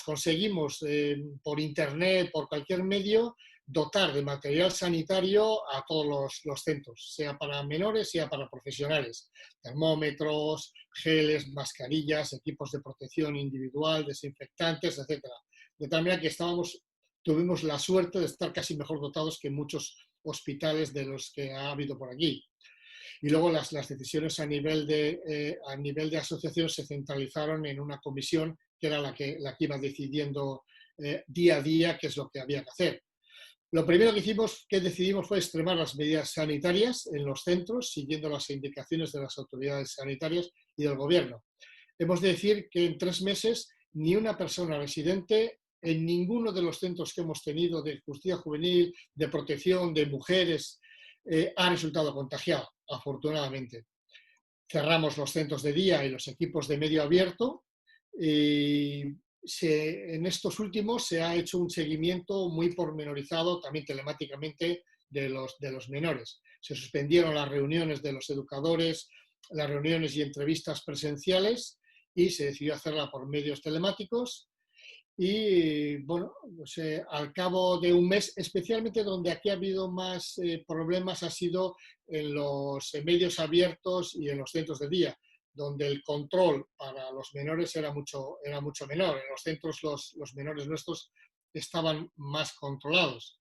conseguimos por internet, por cualquier medio, dotar de material sanitario a todos los centros, sea para menores, sea para profesionales. Termómetros, geles, mascarillas, equipos de protección individual, desinfectantes, etc. De tal manera que tuvimos la suerte de estar casi mejor dotados que muchos hospitales de los que ha habido por aquí. Y luego las decisiones a nivel de asociación se centralizaron en una comisión que era la que iba decidiendo día a día qué es lo que había que hacer. Lo primero que decidimos fue extremar las medidas sanitarias en los centros, siguiendo las indicaciones de las autoridades sanitarias y del gobierno. Hemos de decir que en 3 meses ni una persona residente en ninguno de los centros que hemos tenido de justicia juvenil, de protección de mujeres, ha resultado contagiado, afortunadamente. Cerramos los centros de día y los equipos de medio abierto y en estos últimos se ha hecho un seguimiento muy pormenorizado, también telemáticamente, de los menores. Se suspendieron las reuniones de los educadores, las reuniones y entrevistas presenciales, y se decidió hacerla por medios telemáticos. Y bueno, pues, al cabo de un mes, especialmente donde aquí ha habido más problemas ha sido en los medios abiertos y en los centros de día, donde el control para los menores era mucho menor. En los centros los menores nuestros estaban más controlados.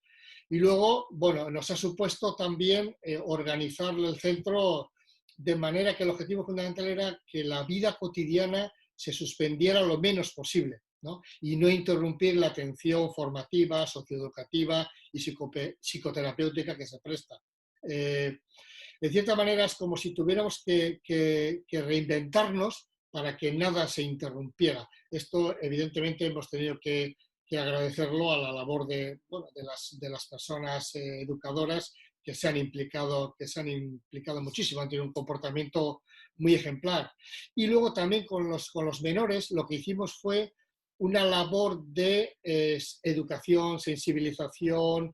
Y luego, bueno, nos ha supuesto también organizar el centro de manera que el objetivo fundamental era que la vida cotidiana se suspendiera lo menos posible, ¿no? Y no interrumpir la atención formativa, socioeducativa y psicoterapéutica que se presta. De cierta manera es como si tuviéramos que reinventarnos para que nada se interrumpiera. Esto evidentemente hemos tenido que agradecerlo a la labor de las personas educadoras que se han implicado muchísimo, han tenido un comportamiento muy ejemplar. Y luego también con los menores lo que hicimos fue una labor de educación, sensibilización,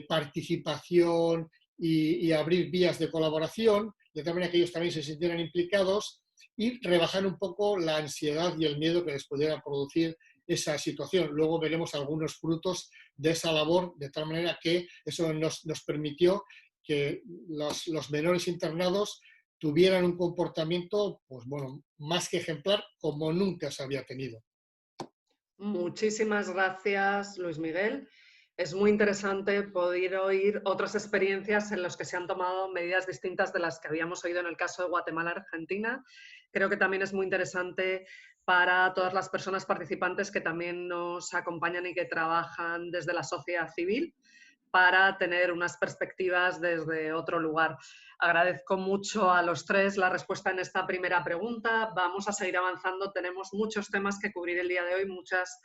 participación y abrir vías de colaboración, de tal manera que ellos también se sintieran implicados y rebajar un poco la ansiedad y el miedo que les pudiera producir esa situación. Luego veremos algunos frutos de esa labor, de tal manera que eso nos permitió que los menores internados tuvieran un comportamiento, pues bueno, más que ejemplar, como nunca se había tenido. Muchísimas gracias, Luis Miguel. Es muy interesante poder oír otras experiencias en las que se han tomado medidas distintas de las que habíamos oído en el caso de Guatemala-Argentina. Creo que también es muy interesante para todas las personas participantes que también nos acompañan y que trabajan desde la sociedad civil, para tener unas perspectivas desde otro lugar. Agradezco mucho a los tres la respuesta en esta primera pregunta. Vamos a seguir avanzando. Tenemos muchos temas que cubrir el día de hoy, muchas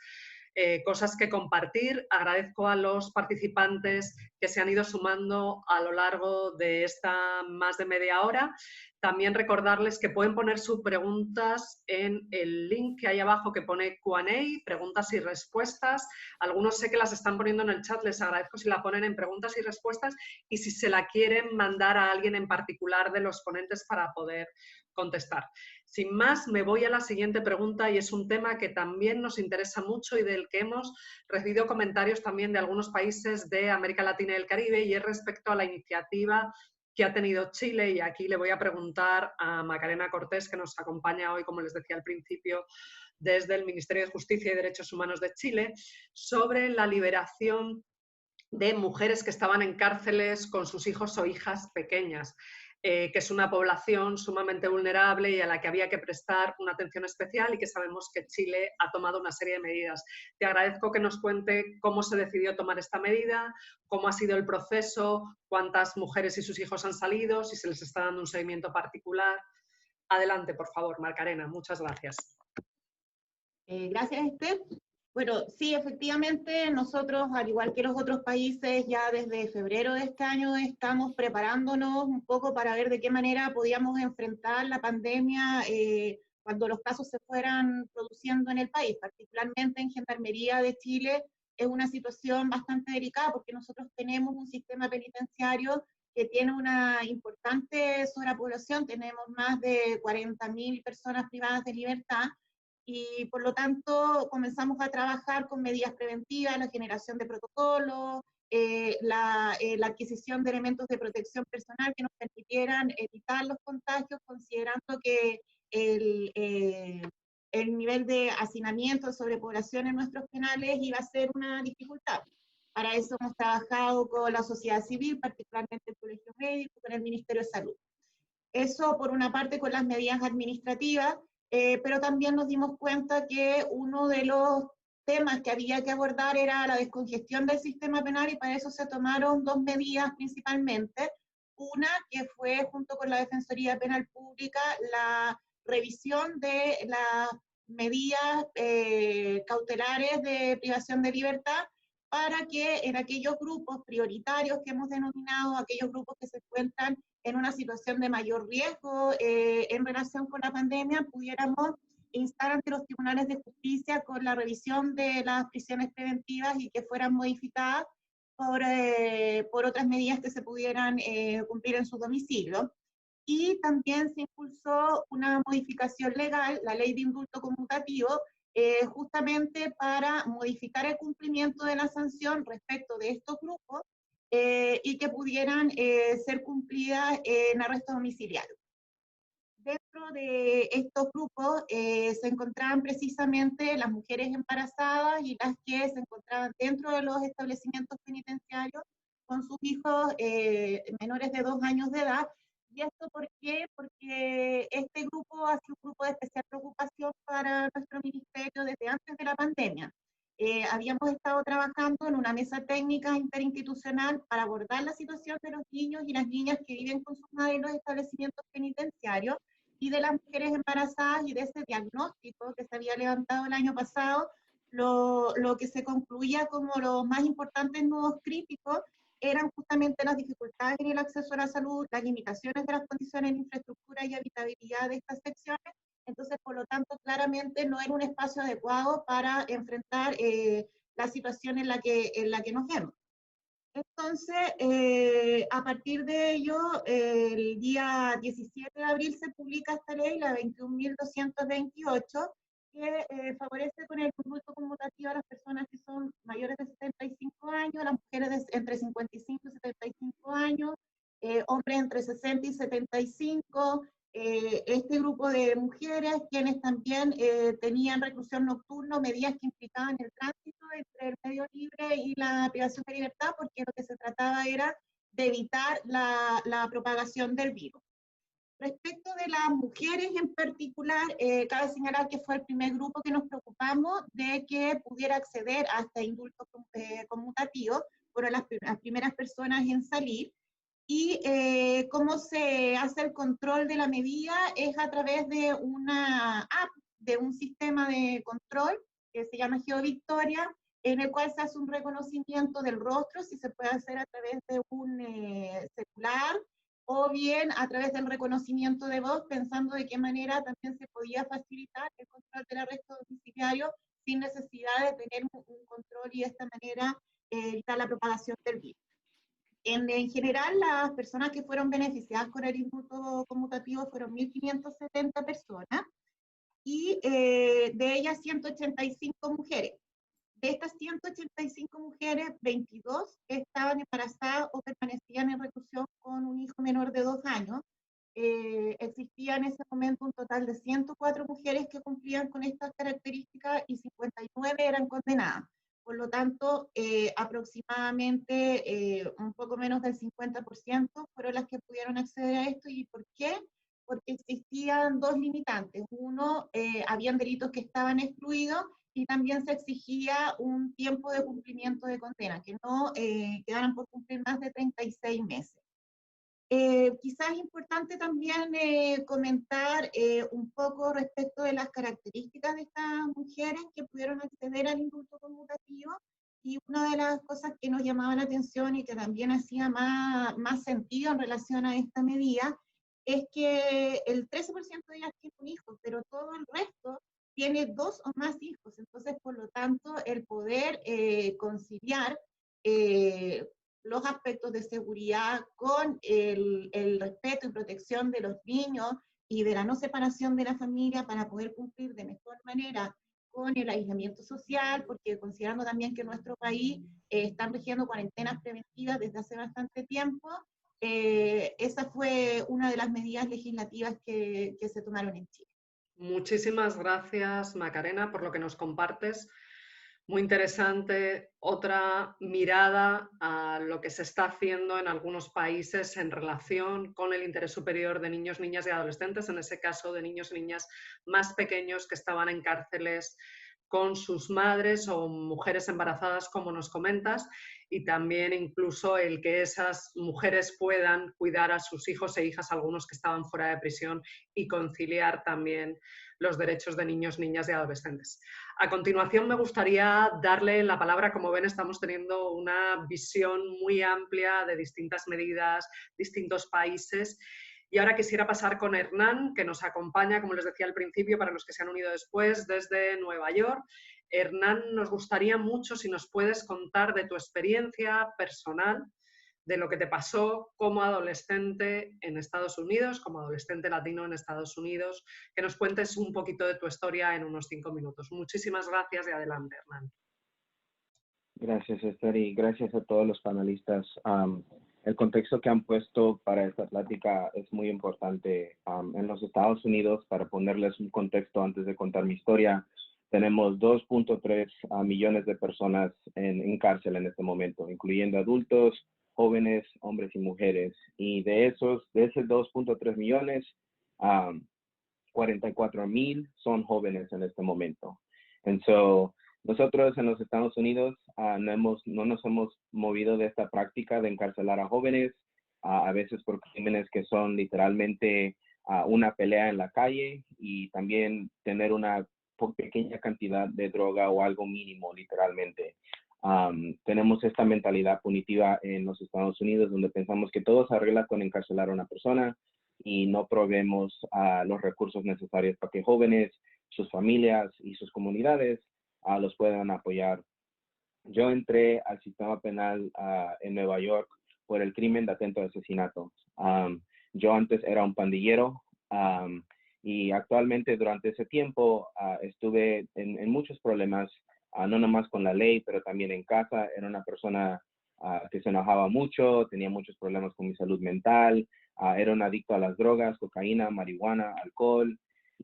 cosas que compartir. Agradezco a los participantes que se han ido sumando a lo largo de esta más de media hora. También recordarles que pueden poner sus preguntas en el link que hay abajo que pone Q&A, preguntas y respuestas. Algunos sé que las están poniendo en el chat, les agradezco si la ponen en preguntas y respuestas y si se la quieren mandar a alguien en particular de los ponentes para poder contestar. Sin más, me voy a la siguiente pregunta y es un tema que también nos interesa mucho y del que hemos recibido comentarios también de algunos países de América Latina y el Caribe, y es respecto a la iniciativa que ha tenido Chile, y aquí le voy a preguntar a Macarena Cortés, que nos acompaña hoy, como les decía al principio, desde el Ministerio de Justicia y Derechos Humanos de Chile, sobre la liberación de mujeres que estaban en cárceles con sus hijos o hijas pequeñas, que es una población sumamente vulnerable y a la que había que prestar una atención especial, y que sabemos que Chile ha tomado una serie de medidas. Te agradezco que nos cuente cómo se decidió tomar esta medida, cómo ha sido el proceso, cuántas mujeres y sus hijos han salido, si se les está dando un seguimiento particular. Adelante, por favor, Macarena. Muchas gracias. Gracias, Esther. Bueno, sí, efectivamente, nosotros, al igual que los otros países, ya desde febrero de este año estamos preparándonos un poco para ver de qué manera podíamos enfrentar la pandemia cuando los casos se fueran produciendo en el país. Particularmente en Gendarmería de Chile es una situación bastante delicada porque nosotros tenemos un sistema penitenciario que tiene una importante sobrepoblación, tenemos más de 40.000 personas privadas de libertad, y por lo tanto comenzamos a trabajar con medidas preventivas, la generación de protocolos, la adquisición de elementos de protección personal que nos permitieran evitar los contagios, considerando que el nivel de hacinamiento, de sobrepoblación en nuestros penales iba a ser una dificultad. Para eso hemos trabajado con la sociedad civil, particularmente el Colegio Médico, con el Ministerio de Salud. Eso por una parte con las medidas administrativas, pero también nos dimos cuenta que uno de los temas que había que abordar era la descongestión del sistema penal, y para eso se tomaron dos medidas principalmente. Una que fue, junto con la Defensoría Penal Pública, la revisión de las medidas cautelares de privación de libertad, para que en aquellos grupos prioritarios que hemos denominado, aquellos grupos que se encuentran en una situación de mayor riesgo en relación con la pandemia, pudiéramos instar ante los tribunales de justicia con la revisión de las prisiones preventivas y que fueran modificadas por otras medidas que se pudieran cumplir en su domicilio. Y también se impulsó una modificación legal, la ley de indulto conmutativo, justamente para modificar el cumplimiento de la sanción respecto de estos grupos y que pudieran ser cumplidas en arresto domiciliario. Dentro de estos grupos se encontraban precisamente las mujeres embarazadas y las que se encontraban dentro de los establecimientos penitenciarios con sus hijos menores de 2 años de edad. ¿Y esto por qué? Porque este grupo ha sido un grupo de especial preocupación para nuestro ministerio desde antes de la pandemia. Habíamos estado trabajando en una mesa técnica interinstitucional para abordar la situación de los niños y las niñas que viven con sus madres en los establecimientos penitenciarios y de las mujeres embarazadas, y de ese diagnóstico que se había levantado el año pasado, lo que se concluía como los más importantes nudos críticos eran justamente las dificultades en el acceso a la salud, las limitaciones de las condiciones de infraestructura y habitabilidad de estas secciones. Entonces, por lo tanto, claramente no era un espacio adecuado para enfrentar la situación en la que nos vemos. Entonces, a partir de ello, el día 17 de abril se publica esta ley, la 21.228, que favorece con el indulto conmutativo a las personas que son mayores de 75 años, las mujeres entre 55 y 75 años, hombres entre 60 y 75, este grupo de mujeres quienes también tenían reclusión nocturna, medidas que implicaban el tránsito entre el medio libre y la privación de libertad, porque lo que se trataba era de evitar la propagación del virus. Respecto de las mujeres en particular, cabe señalar que fue el primer grupo que nos preocupamos de que pudiera acceder a este indulto conmutativo, fueron las primeras personas en salir, y cómo se hace el control de la medida es a través de una app, de un sistema de control que se llama GeoVictoria, en el cual se hace un reconocimiento del rostro, si se puede hacer a través de un celular, o bien a través del reconocimiento de voz, pensando de qué manera también se podía facilitar el control del arresto domiciliario sin necesidad de tener un control y de esta manera evitar la propagación del virus. En general, las personas que fueron beneficiadas con el indulto conmutativo fueron 1.570 personas, y de ellas 185 mujeres. De estas 185 mujeres, 22 estaban embarazadas o permanecían en reclusión con un hijo menor de 2 años. Existía en ese momento un total de 104 mujeres que cumplían con estas características y 59 eran condenadas. Por lo tanto, aproximadamente un poco menos del 50% fueron las que pudieron acceder a esto. ¿Y por qué? Porque existían dos limitantes. Uno, habían delitos que estaban excluidos, y también se exigía un tiempo de cumplimiento de condena, que no quedaran por cumplir más de 36 meses. Quizás es importante también comentar un poco respecto de las características de estas mujeres que pudieron acceder al indulto conmutativo, y una de las cosas que nos llamaba la atención y que también hacía más sentido en relación a esta medida es que el 13% de ellas tiene un hijo, pero todo el resto tiene 2 o más hijos. Entonces, por lo tanto, el poder conciliar los aspectos de seguridad con el respeto y protección de los niños y de la no separación de la familia para poder cumplir de mejor manera con el aislamiento social, porque considerando también que en nuestro país están rigiendo cuarentenas preventivas desde hace bastante tiempo, esa fue una de las medidas legislativas que se tomaron en Chile. Muchísimas gracias, Macarena, por lo que nos compartes. Muy interesante. Otra mirada a lo que se está haciendo en algunos países en relación con el interés superior de niños, niñas y adolescentes, en ese caso de niños y niñas más pequeños que estaban en cárceles con sus madres o mujeres embarazadas, como nos comentas, y también incluso el que esas mujeres puedan cuidar a sus hijos e hijas, algunos que estaban fuera de prisión, y conciliar también los derechos de niños, niñas y adolescentes. A continuación me gustaría darle la palabra. Como ven, estamos teniendo una visión muy amplia de distintas medidas, distintos países. Y ahora quisiera pasar con Hernán, que nos acompaña, como les decía al principio, para los que se han unido después, desde Nueva York. Hernán, nos gustaría mucho si nos puedes contar de tu experiencia personal, de lo que te pasó como adolescente en Estados Unidos, como adolescente latino en Estados Unidos, que nos cuentes un poquito de tu historia en unos 5 minutos. Muchísimas gracias y adelante, Hernán. Gracias, Esther, y gracias a todos los panelistas. El contexto que han puesto para esta plática es muy importante. En los Estados Unidos, para ponerles un contexto antes de contar mi historia, tenemos 2.3 millones de personas en cárcel en este momento, incluyendo adultos, jóvenes, hombres y mujeres. Y de esos 2.3 millones, 44,000 son jóvenes en este momento. Nosotros en los Estados Unidos no nos hemos movido de esta práctica de encarcelar a jóvenes, a veces por crímenes que son literalmente una pelea en la calle y también tener una pequeña cantidad de droga o algo mínimo, literalmente. Tenemos esta mentalidad punitiva en los Estados Unidos donde pensamos que todo se arregla con encarcelar a una persona y no proveemos los recursos necesarios para que jóvenes, sus familias y sus comunidades los puedan apoyar. Yo entré al sistema penal en Nueva York por el crimen de atento de asesinato. Yo antes era un pandillero y actualmente durante ese tiempo estuve en muchos problemas, no nomás con la ley, pero también en casa. Era una persona que se enojaba mucho, tenía muchos problemas con mi salud mental, era un adicto a las drogas, cocaína, marihuana, alcohol,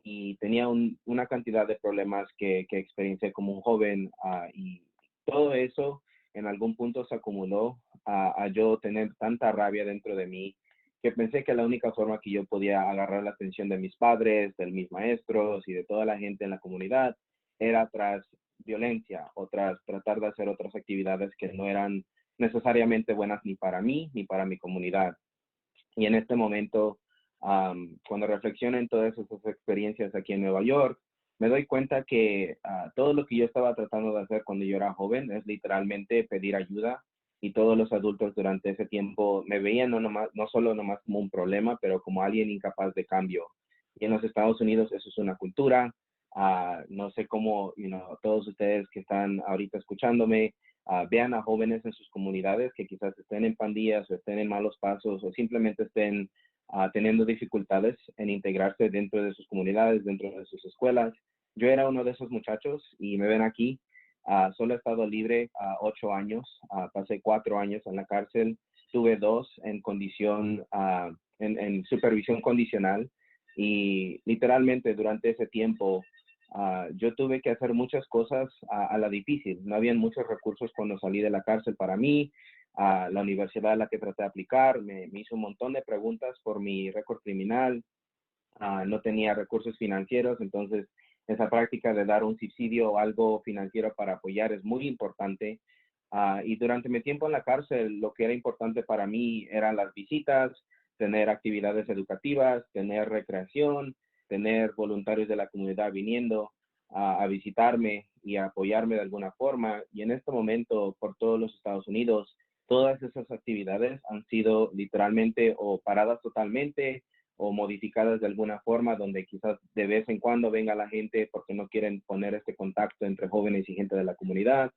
y tenía una cantidad de problemas que experiencié como un joven, y todo eso en algún punto se acumuló a yo tener tanta rabia dentro de mí que pensé que la única forma que yo podía agarrar la atención de mis padres, de mis maestros y de toda la gente en la comunidad era tras violencia o tras tratar de hacer otras actividades que no eran necesariamente buenas ni para mí ni para mi comunidad. Y en este momento, cuando reflexiono en todas esas experiencias aquí en Nueva York, me doy cuenta que todo lo que yo estaba tratando de hacer cuando yo era joven es literalmente pedir ayuda, y todos los adultos durante ese tiempo me veían no solo nomás como un problema, pero como alguien incapaz de cambio. Y en los Estados Unidos eso es una cultura. No sé cómo, todos ustedes que están ahorita escuchándome, vean a jóvenes en sus comunidades que quizás estén en pandillas o estén en malos pasos o simplemente estén teniendo dificultades en integrarse dentro de sus comunidades, dentro de sus escuelas. Yo era uno de esos muchachos y me ven aquí. Solo he estado libre 8 años, pasé 4 años en la cárcel, tuve 2 en condición, en supervisión condicional, y literalmente durante ese tiempo yo tuve que hacer muchas cosas a la difícil. No habían muchos recursos cuando salí de la cárcel para mí. La universidad a la que traté de aplicar me hizo un montón de preguntas por mi récord criminal. No tenía recursos financieros, entonces esa práctica de dar un subsidio o algo financiero para apoyar es muy importante. Y durante mi tiempo en la cárcel, lo que era importante para mí eran las visitas, tener actividades educativas, tener recreación, tener voluntarios de la comunidad viniendo a visitarme y a apoyarme de alguna forma. Y en este momento, por todos los Estados Unidos, todas esas actividades han sido literalmente o paradas totalmente o modificadas de alguna forma, donde quizás de vez en cuando venga la gente porque no quieren poner este contacto entre jóvenes y gente de la comunidad.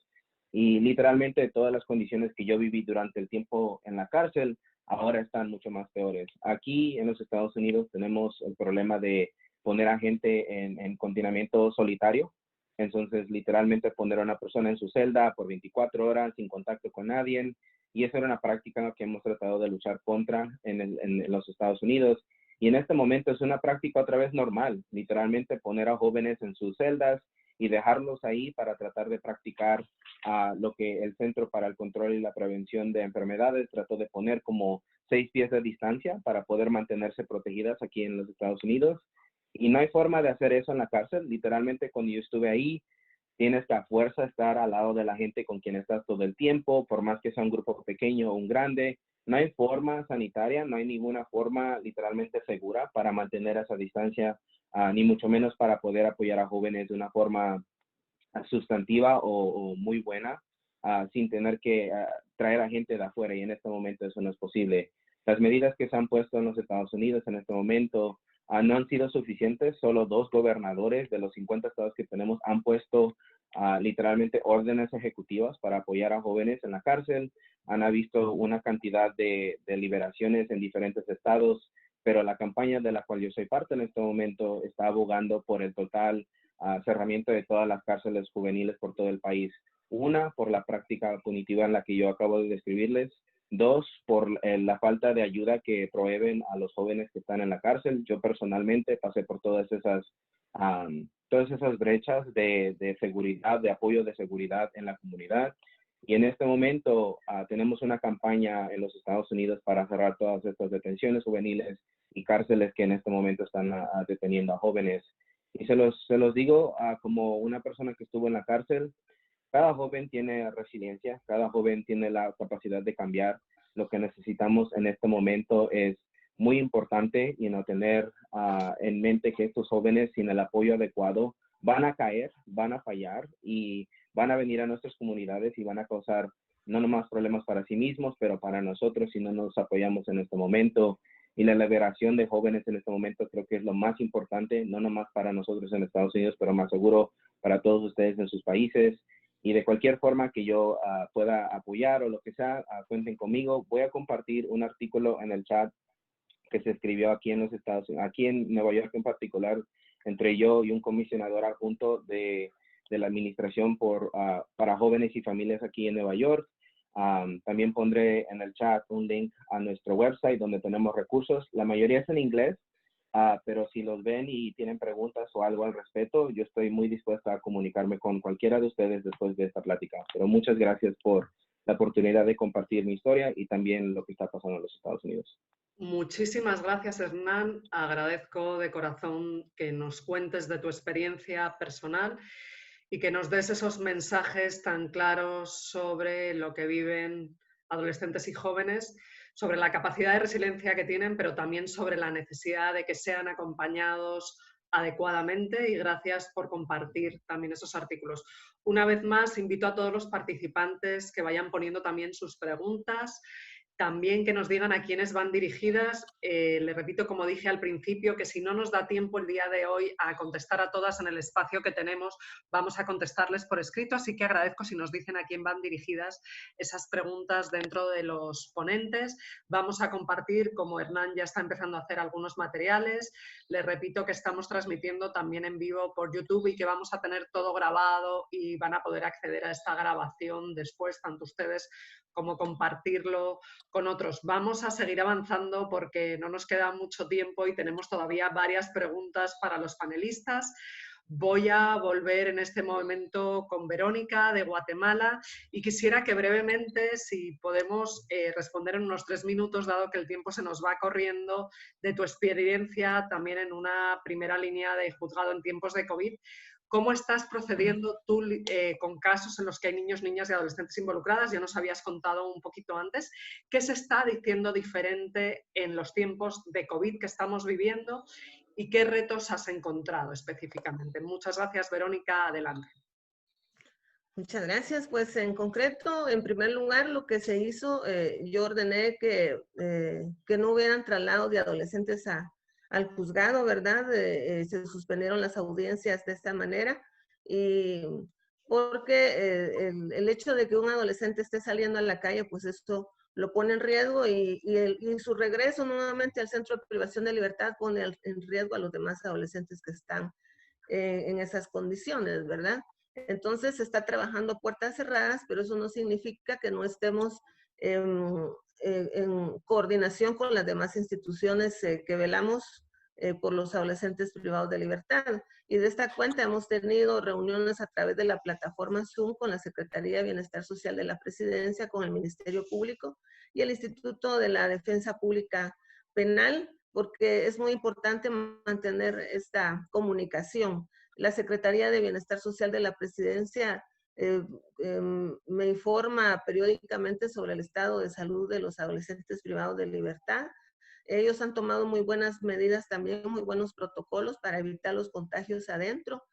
Y literalmente todas las condiciones que yo viví durante el tiempo en la cárcel ahora están mucho más peores. Aquí en los Estados Unidos tenemos el problema de poner a gente en confinamiento solitario. Entonces, literalmente poner a una persona en su celda por 24 horas sin contacto con nadie. Y esa era una práctica que hemos tratado de luchar contra en los Estados Unidos. Y en este momento es una práctica otra vez normal, literalmente poner a jóvenes en sus celdas y dejarlos ahí para tratar de practicar lo que el Centro para el Control y la Prevención de Enfermedades trató de poner como 6 pies de distancia para poder mantenerse protegidas aquí en los Estados Unidos. Y no hay forma de hacer eso en la cárcel. Literalmente, cuando yo estuve ahí, tienes que a fuerza estar al lado de la gente con quien estás todo el tiempo, por más que sea un grupo pequeño o un grande. No hay forma sanitaria, no hay ninguna forma literalmente segura para mantener esa distancia, ni mucho menos para poder apoyar a jóvenes de una forma sustantiva o muy buena, sin tener que traer a gente de afuera, y en este momento eso no es posible. Las medidas que se han puesto en los Estados Unidos en este momento no han sido suficientes. Solo 2 gobernadores de los 50 estados que tenemos han puesto literalmente órdenes ejecutivas para apoyar a jóvenes en la cárcel. Han visto una cantidad de liberaciones en diferentes estados, pero la campaña de la cual yo soy parte en este momento está abogando por el total cerramiento de todas las cárceles juveniles por todo el país. Una, por la práctica punitiva en la que yo acabo de describirles. 2, por la falta de ayuda que proveen a los jóvenes que están en la cárcel. Yo personalmente pasé por todas esas brechas de seguridad, de apoyo de seguridad en la comunidad. Y en este momento tenemos una campaña en los Estados Unidos para cerrar todas estas detenciones juveniles y cárceles que en este momento están deteniendo a jóvenes. Y se los digo como una persona que estuvo en la cárcel. Cada joven tiene resiliencia, cada joven tiene la capacidad de cambiar. Lo que necesitamos en este momento es muy importante y no tener en mente que estos jóvenes sin el apoyo adecuado van a caer, van a fallar y van a venir a nuestras comunidades y van a causar no nomás problemas para sí mismos, pero para nosotros si no nos apoyamos en este momento. Y la liberación de jóvenes en este momento creo que es lo más importante, no nomás para nosotros en Estados Unidos, pero más seguro para todos ustedes en sus países. Y de cualquier forma que yo pueda apoyar o lo que sea, cuenten conmigo. Voy a compartir un artículo en el chat que se escribió aquí en los Estados Unidos, aquí en Nueva York en particular, entre yo y un comisionador adjunto de la administración para jóvenes y familias aquí en Nueva York. También pondré en el chat un link a nuestro website donde tenemos recursos. La mayoría es en inglés, pero si los ven y tienen preguntas o algo al respecto, yo estoy muy dispuesta a comunicarme con cualquiera de ustedes después de esta plática. Pero muchas gracias por la oportunidad de compartir mi historia y también lo que está pasando en los Estados Unidos. Muchísimas gracias, Hernán. Agradezco de corazón que nos cuentes de tu experiencia personal y que nos des esos mensajes tan claros sobre lo que viven adolescentes y jóvenes, sobre la capacidad de resiliencia que tienen, pero también sobre la necesidad de que sean acompañados adecuadamente, y gracias por compartir también esos artículos. Una vez más, invito a todos los participantes que vayan poniendo también sus preguntas, también que nos digan a quiénes van dirigidas. Les repito, como dije al principio, que si no nos da tiempo el día de hoy a contestar a todas en el espacio que tenemos, vamos a contestarles por escrito, así que agradezco si nos dicen a quién van dirigidas esas preguntas dentro de los ponentes. Vamos a compartir, como Hernán ya está empezando a hacer algunos materiales. Les repito que estamos transmitiendo también en vivo por YouTube y que vamos a tener todo grabado y van a poder acceder a esta grabación después, tanto ustedes como compartirlo con otros. Vamos a seguir avanzando porque no nos queda mucho tiempo y tenemos todavía varias preguntas para los panelistas. Voy a volver en este momento con Verónica de Guatemala y quisiera que brevemente, si podemos responder en unos 3 minutos, dado que el tiempo se nos va corriendo, de tu experiencia también en una primera línea de juzgado en tiempos de COVID. ¿Cómo estás procediendo tú con casos en los que hay niños, niñas y adolescentes involucradas? Ya nos habías contado un poquito antes. ¿Qué se está diciendo diferente en los tiempos de COVID que estamos viviendo y qué retos has encontrado específicamente? Muchas gracias, Verónica. Adelante. Muchas gracias. Pues en concreto, en primer lugar, lo que se hizo, yo ordené que no hubieran traslados de adolescentes al juzgado, ¿verdad? Se suspendieron las audiencias de esta manera, y porque el hecho de que un adolescente esté saliendo a la calle, pues esto lo pone en riesgo, y su regreso nuevamente al centro de privación de libertad pone en riesgo a los demás adolescentes que están en esas condiciones, ¿verdad? Entonces se está trabajando a puertas cerradas, pero eso no significa que no estemos en coordinación con las demás instituciones que velamos por los adolescentes privados de libertad. Y de esta cuenta hemos tenido reuniones a través de la plataforma Zoom con la Secretaría de Bienestar Social de la Presidencia, con el Ministerio Público y el Instituto de la Defensa Pública Penal, porque es muy importante mantener esta comunicación. La Secretaría de Bienestar Social de la Presidencia me informa periódicamente sobre el estado de salud de los adolescentes privados de libertad. Ellos han tomado muy buenas medidas también, muy buenos protocolos para evitar los contagios adentro.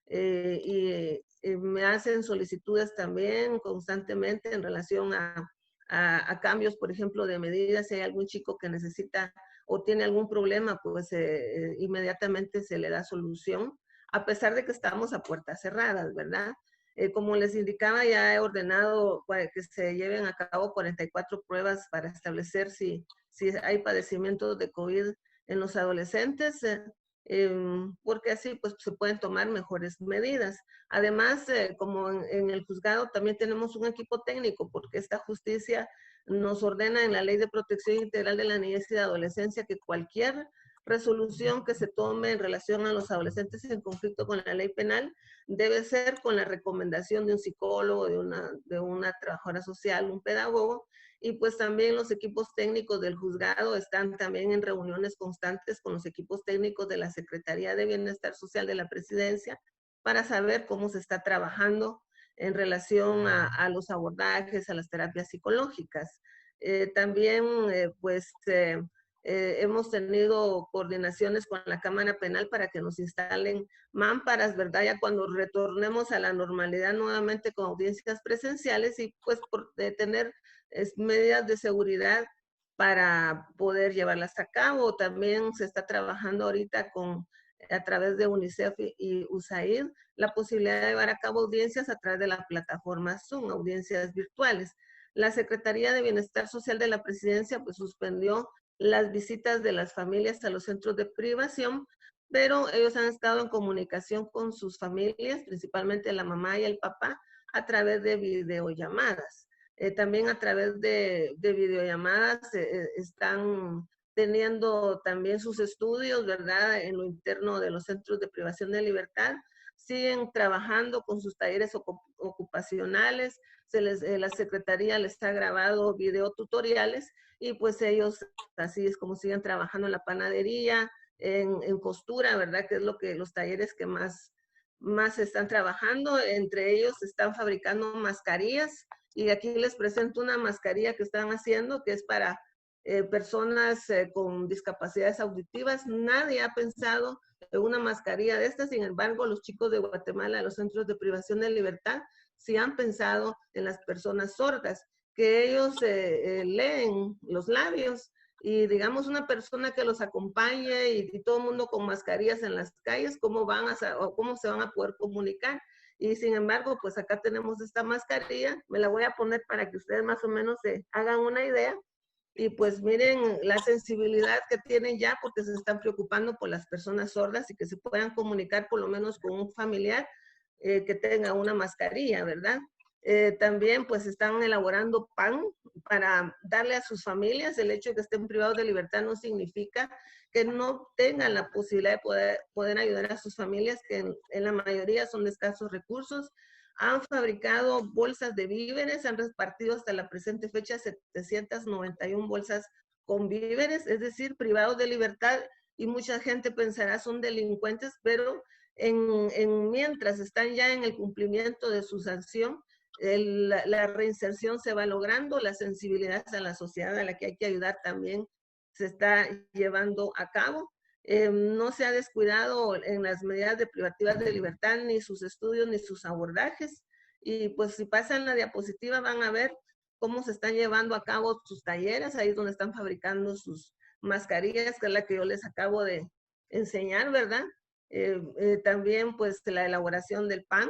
Me hacen solicitudes también constantemente en relación a cambios, por ejemplo, de medidas. Si hay algún chico que necesita o tiene algún problema, pues inmediatamente se le da solución, a pesar de que estamos a puertas cerradas, ¿verdad? Como les indicaba, ya he ordenado que se lleven a cabo 44 pruebas para establecer si hay padecimientos de COVID en los adolescentes, porque así pues se pueden tomar mejores medidas. Además, como en el juzgado también tenemos un equipo técnico, porque esta justicia nos ordena en la Ley de Protección Integral de la Niñez y de Adolescencia que cualquier resolución que se tome en relación a los adolescentes en conflicto con la ley penal debe ser con la recomendación de un psicólogo, de una trabajadora social, un pedagogo, y pues también los equipos técnicos del juzgado están también en reuniones constantes con los equipos técnicos de la Secretaría de Bienestar Social de la Presidencia para saber cómo se está trabajando en relación a los abordajes, a las terapias psicológicas. También, hemos tenido coordinaciones con la Cámara Penal para que nos instalen mámparas, ¿verdad? Ya cuando retornemos a la normalidad nuevamente con audiencias presenciales y pues por tener medidas de seguridad para poder llevarlas a cabo. También se está trabajando ahorita a través de UNICEF y USAID la posibilidad de llevar a cabo audiencias a través de la plataforma Zoom, audiencias virtuales. La Secretaría de Bienestar Social de la Presidencia pues suspendió las visitas de las familias a los centros de privación, pero ellos han estado en comunicación con sus familias, principalmente la mamá y el papá, a través de videollamadas. También a través de videollamadas están teniendo también sus estudios, ¿verdad? En lo interno de los centros de privación de libertad. Siguen trabajando con sus talleres ocupacionales. La Secretaría les ha grabado videotutoriales y pues ellos así es como siguen trabajando en la panadería, en costura, ¿verdad? Que es los talleres que más están trabajando. Entre ellos están fabricando mascarillas y aquí les presento una mascarilla que están haciendo que es para personas con discapacidades auditivas. Nadie ha pensado en una mascarilla de estas, sin embargo, los chicos de Guatemala, los centros de privación de libertad, sí han pensado en las personas sordas, que ellos leen los labios y digamos una persona que los acompañe y todo el mundo con mascarillas en las calles, ¿cómo se van a poder comunicar? Y sin embargo, pues acá tenemos esta mascarilla, me la voy a poner para que ustedes más o menos se hagan una idea. Y pues miren la sensibilidad que tienen ya porque se están preocupando por las personas sordas y que se puedan comunicar por lo menos con un familiar que tenga una mascarilla, ¿verdad? También pues están elaborando pan para darle a sus familias. El hecho de que estén privados de libertad no significa que no tengan la posibilidad de poder ayudar a sus familias, que en la mayoría son de escasos recursos. Han fabricado bolsas de víveres, han repartido hasta la presente fecha 791 bolsas con víveres, es decir, privados de libertad, y mucha gente pensará son delincuentes, pero mientras están ya en el cumplimiento de su sanción, la reinserción se va logrando, la sensibilidad a la sociedad a la que hay que ayudar también se está llevando a cabo. No se ha descuidado en las medidas privativas de libertad ni sus estudios ni sus abordajes. Y pues si pasan la diapositiva van a ver cómo se están llevando a cabo sus talleres, ahí es donde están fabricando sus mascarillas, que es la que yo les acabo de enseñar, ¿verdad? También pues la elaboración del pan.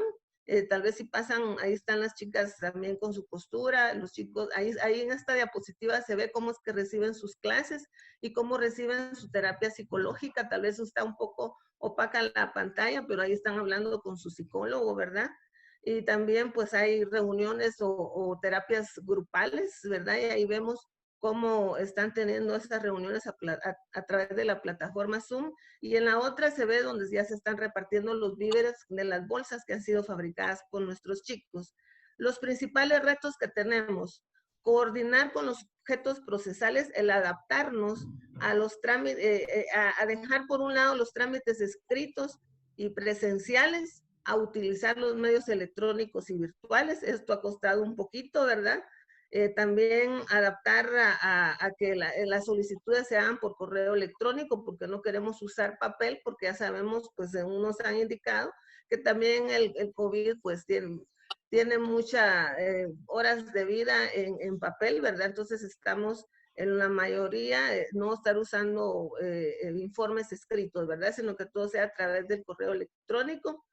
Tal vez si pasan, ahí están las chicas también con su costura, los chicos, ahí en esta diapositiva se ve cómo es que reciben sus clases y cómo reciben su terapia psicológica. Tal vez está un poco opaca la pantalla, pero ahí están hablando con su psicólogo, ¿verdad? Y también pues hay reuniones o terapias grupales, ¿verdad? Y ahí vemos cómo están teniendo estas reuniones a través de la plataforma Zoom, y en la otra se ve donde ya se están repartiendo los víveres de las bolsas que han sido fabricadas por nuestros chicos. Los principales retos que tenemos: coordinar con los objetos procesales, el adaptarnos a los trámites, a dejar por un lado los trámites escritos y presenciales, a utilizar los medios electrónicos y virtuales. Esto ha costado un poquito, ¿verdad? También adaptar a que las solicitudes se hagan por correo electrónico, porque no queremos usar papel, porque ya sabemos, pues nos han indicado que también el COVID pues tiene muchas horas de vida en papel, ¿verdad? Entonces estamos en la mayoría no estar usando informes escritos, ¿verdad? Sino que todo sea a través del correo electrónico.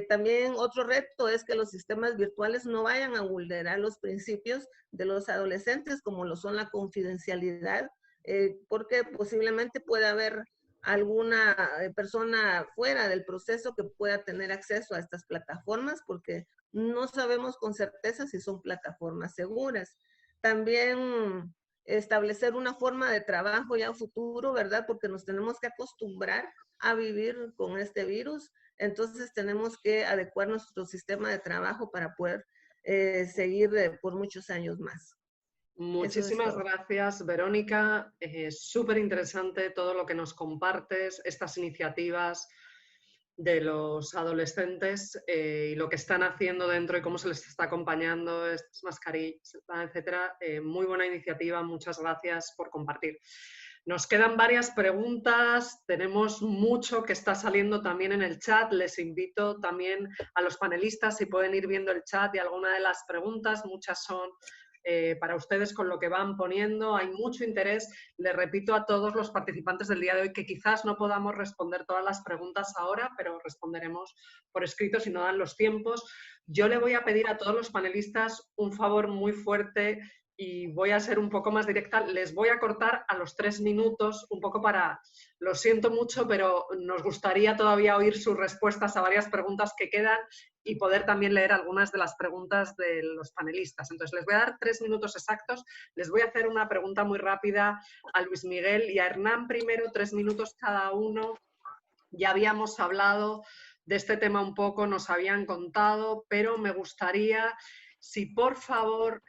También otro reto es que los sistemas virtuales no vayan a vulnerar los principios de los adolescentes, como lo son la confidencialidad, porque posiblemente pueda haber alguna persona fuera del proceso que pueda tener acceso a estas plataformas, porque no sabemos con certeza si son plataformas seguras. También establecer una forma de trabajo ya a futuro, ¿verdad? Porque nos tenemos que acostumbrar a vivir con este virus. Entonces tenemos que adecuar nuestro sistema de trabajo para poder seguir por muchos años más. Muchísimas gracias, Verónica. Súper interesante todo lo que nos compartes, estas iniciativas de los adolescentes y lo que están haciendo dentro y cómo se les está acompañando, estas mascarillas, etcétera. Muy buena iniciativa, muchas gracias por compartir. Nos quedan varias preguntas, tenemos mucho que está saliendo también en el chat. Les invito también a los panelistas si pueden ir viendo el chat y alguna de las preguntas, muchas son para ustedes con lo que van poniendo. Hay mucho interés. Les repito a todos los participantes del día de hoy que quizás no podamos responder todas las preguntas ahora, pero responderemos por escrito si no dan los tiempos. Yo le voy a pedir a todos los panelistas un favor muy fuerte y voy a ser un poco más directa. Les voy a cortar a los 3 minutos, un poco para, lo siento mucho, pero nos gustaría todavía oír sus respuestas a varias preguntas que quedan y poder también leer algunas de las preguntas de los panelistas. Entonces, les voy a dar 3 minutos exactos. Les voy a hacer una pregunta muy rápida a Luis Miguel y a Hernán primero, 3 minutos cada uno. Ya habíamos hablado de este tema un poco, nos habían contado, pero me gustaría, si por favor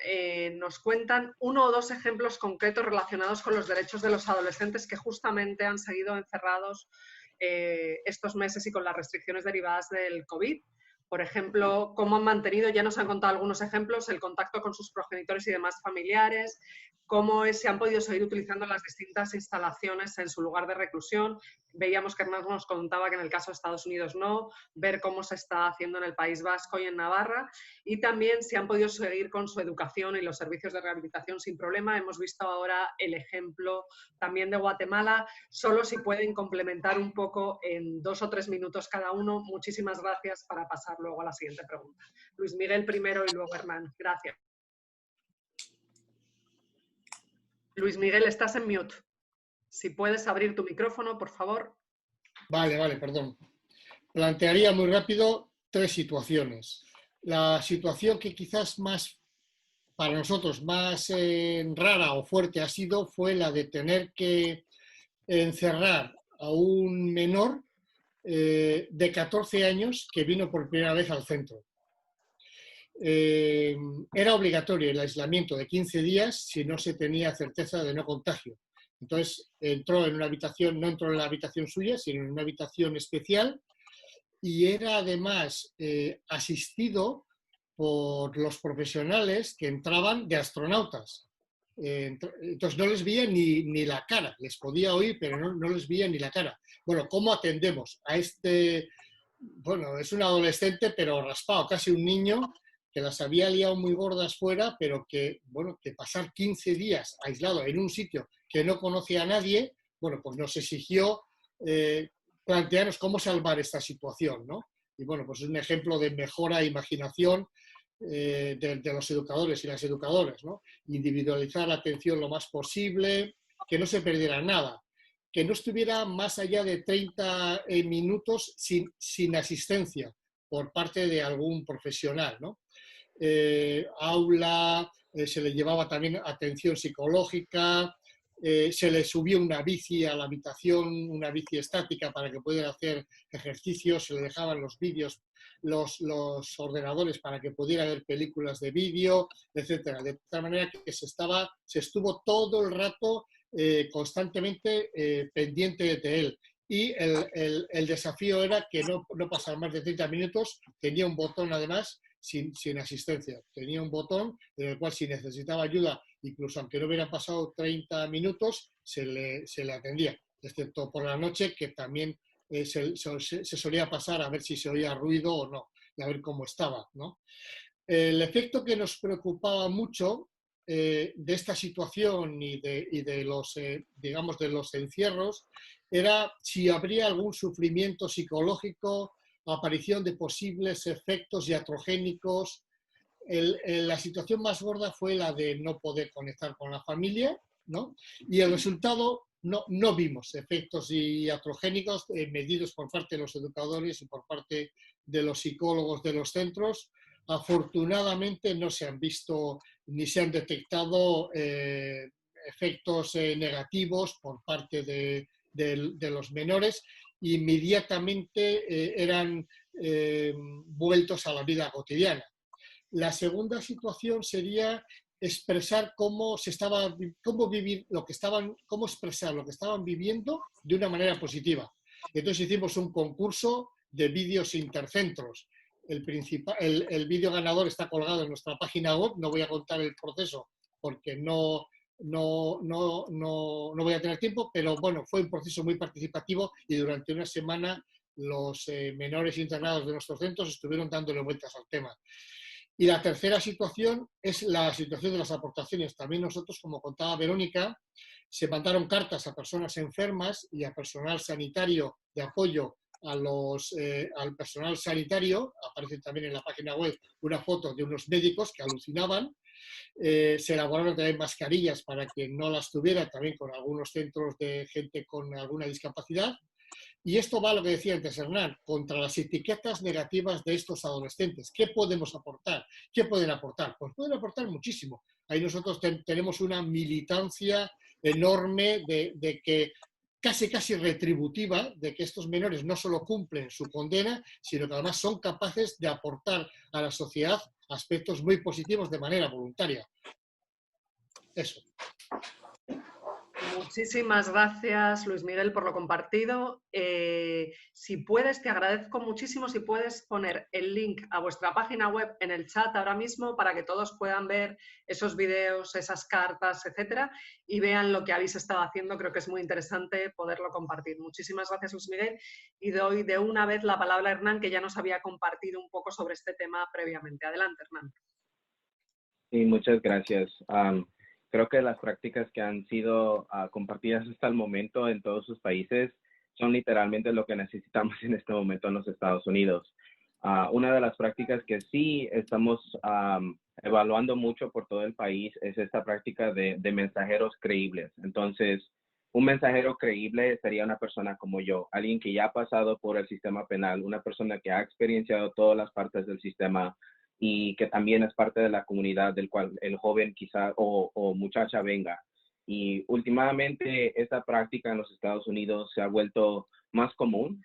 nos cuentan 1 o 2 ejemplos concretos relacionados con los derechos de los adolescentes que justamente han seguido encerrados estos meses y con las restricciones derivadas del COVID. Por ejemplo, cómo han mantenido, ya nos han contado algunos ejemplos, el contacto con sus progenitores y demás familiares, cómo se han podido seguir utilizando las distintas instalaciones en su lugar de reclusión. Veíamos que Hernán nos contaba que en el caso de Estados Unidos no, ver cómo se está haciendo en el País Vasco y en Navarra, y también si han podido seguir con su educación y los servicios de rehabilitación sin problema. Hemos visto ahora el ejemplo también de Guatemala. Solo si pueden complementar un poco en 2 o 3 minutos cada uno. Muchísimas gracias, para pasar luego a la siguiente pregunta. Luis Miguel primero y luego Hernán. Gracias. Luis Miguel, estás en mute. Si puedes abrir tu micrófono, por favor. Vale, perdón. Plantearía muy rápido 3 situaciones. La situación que quizás más, para nosotros, más rara o fuerte fue la de tener que encerrar a un menor de 14 años que vino por primera vez al centro. Era obligatorio el aislamiento de 15 días si no se tenía certeza de no contagio. Entonces entró en una habitación, no entró en la habitación suya, sino en una habitación especial, y era además asistido por los profesionales que entraban de astronautas. Entonces no les veía ni la cara, les podía oír, pero no les veía ni la cara. Bueno, ¿cómo atendemos a este? Bueno, es un adolescente, pero raspado, casi un niño, que las había liado muy gordas fuera, pero que, bueno, que pasar 15 días aislado en un sitio que no conocía a nadie, bueno, pues nos exigió plantearnos cómo salvar esta situación, ¿no? Y bueno, pues es un ejemplo de mejora e imaginación de los educadores y las educadoras, ¿no? Individualizar la atención lo más posible, que no se perdiera nada, que no estuviera más allá de 30 minutos sin asistencia por parte de algún profesional, ¿no? Aula, se le llevaba también atención psicológica, se le subió una bici a la habitación, una bici estática para que pudiera hacer ejercicios, se le dejaban los vídeos, los ordenadores para que pudiera ver películas de vídeo, etcétera. De tal manera que se estuvo todo el rato constantemente pendiente de él. Y el desafío era que no pasar más de 30 minutos. Tenía un botón además sin asistencia. Tenía un botón en el cual si necesitaba ayuda, incluso aunque no hubieran pasado 30 minutos, se le atendía, excepto por la noche, que también se solía pasar a ver si se oía ruido o no, y a ver cómo estaba, ¿no? El efecto que nos preocupaba mucho de esta situación y de los, digamos, de los encierros, era si habría algún sufrimiento psicológico, aparición de posibles efectos iatrogénicos. La situación más gorda fue la de no poder conectar con la familia, ¿no? Y el resultado, no vimos efectos iatrogénicos medidos por parte de los educadores y por parte de los psicólogos de los centros. Afortunadamente no se han visto ni se han detectado efectos negativos por parte de los menores. Inmediatamente eran vueltos a la vida cotidiana. La segunda situación sería expresar cómo expresar lo que estaban viviendo de una manera positiva. Entonces hicimos un concurso de vídeos intercentros. El vídeo ganador está colgado en nuestra página web. No voy a contar el proceso porque no voy a tener tiempo, pero bueno, fue un proceso muy participativo y durante una semana los menores internados de nuestros centros estuvieron dándole vueltas al tema. Y la tercera situación es la situación de las aportaciones. También nosotros, como contaba Verónica, se mandaron cartas a personas enfermas y a personal sanitario de apoyo al personal sanitario. Aparece también en la página web una foto de unos médicos que alucinaban. Se elaboraron también mascarillas para que no las tuviera, también con algunos centros de gente con alguna discapacidad. Y esto va a lo que decía antes Hernán, contra las etiquetas negativas de estos adolescentes. ¿Qué podemos aportar? ¿Qué pueden aportar? Pues pueden aportar muchísimo. Ahí nosotros tenemos una militancia enorme de que casi retributiva, de que estos menores no solo cumplen su condena, sino que además son capaces de aportar a la sociedad aspectos muy positivos de manera voluntaria. Eso. Muchísimas gracias, Luis Miguel, por lo compartido. Si puedes, te agradezco muchísimo si puedes poner el link a vuestra página web en el chat ahora mismo para que todos puedan ver esos vídeos, esas cartas, etcétera, y vean lo que habéis estado haciendo. Creo que es muy interesante poderlo compartir. Muchísimas gracias, Luis Miguel, y doy de una vez la palabra a Hernán, que ya nos había compartido un poco sobre este tema previamente. Adelante, Hernán. Sí, muchas gracias. Creo que las prácticas que han sido compartidas hasta el momento en todos sus países son literalmente lo que necesitamos en este momento en los Estados Unidos. Una de las prácticas que sí estamos evaluando mucho por todo el país es esta práctica de mensajeros creíbles. Entonces, un mensajero creíble sería una persona como yo, alguien que ya ha pasado por el sistema penal, una persona que ha experienciado todas las partes del sistema y que también es parte de la comunidad del cual el joven quizá o muchacha venga. Y últimamente esta práctica en los Estados Unidos se ha vuelto más común,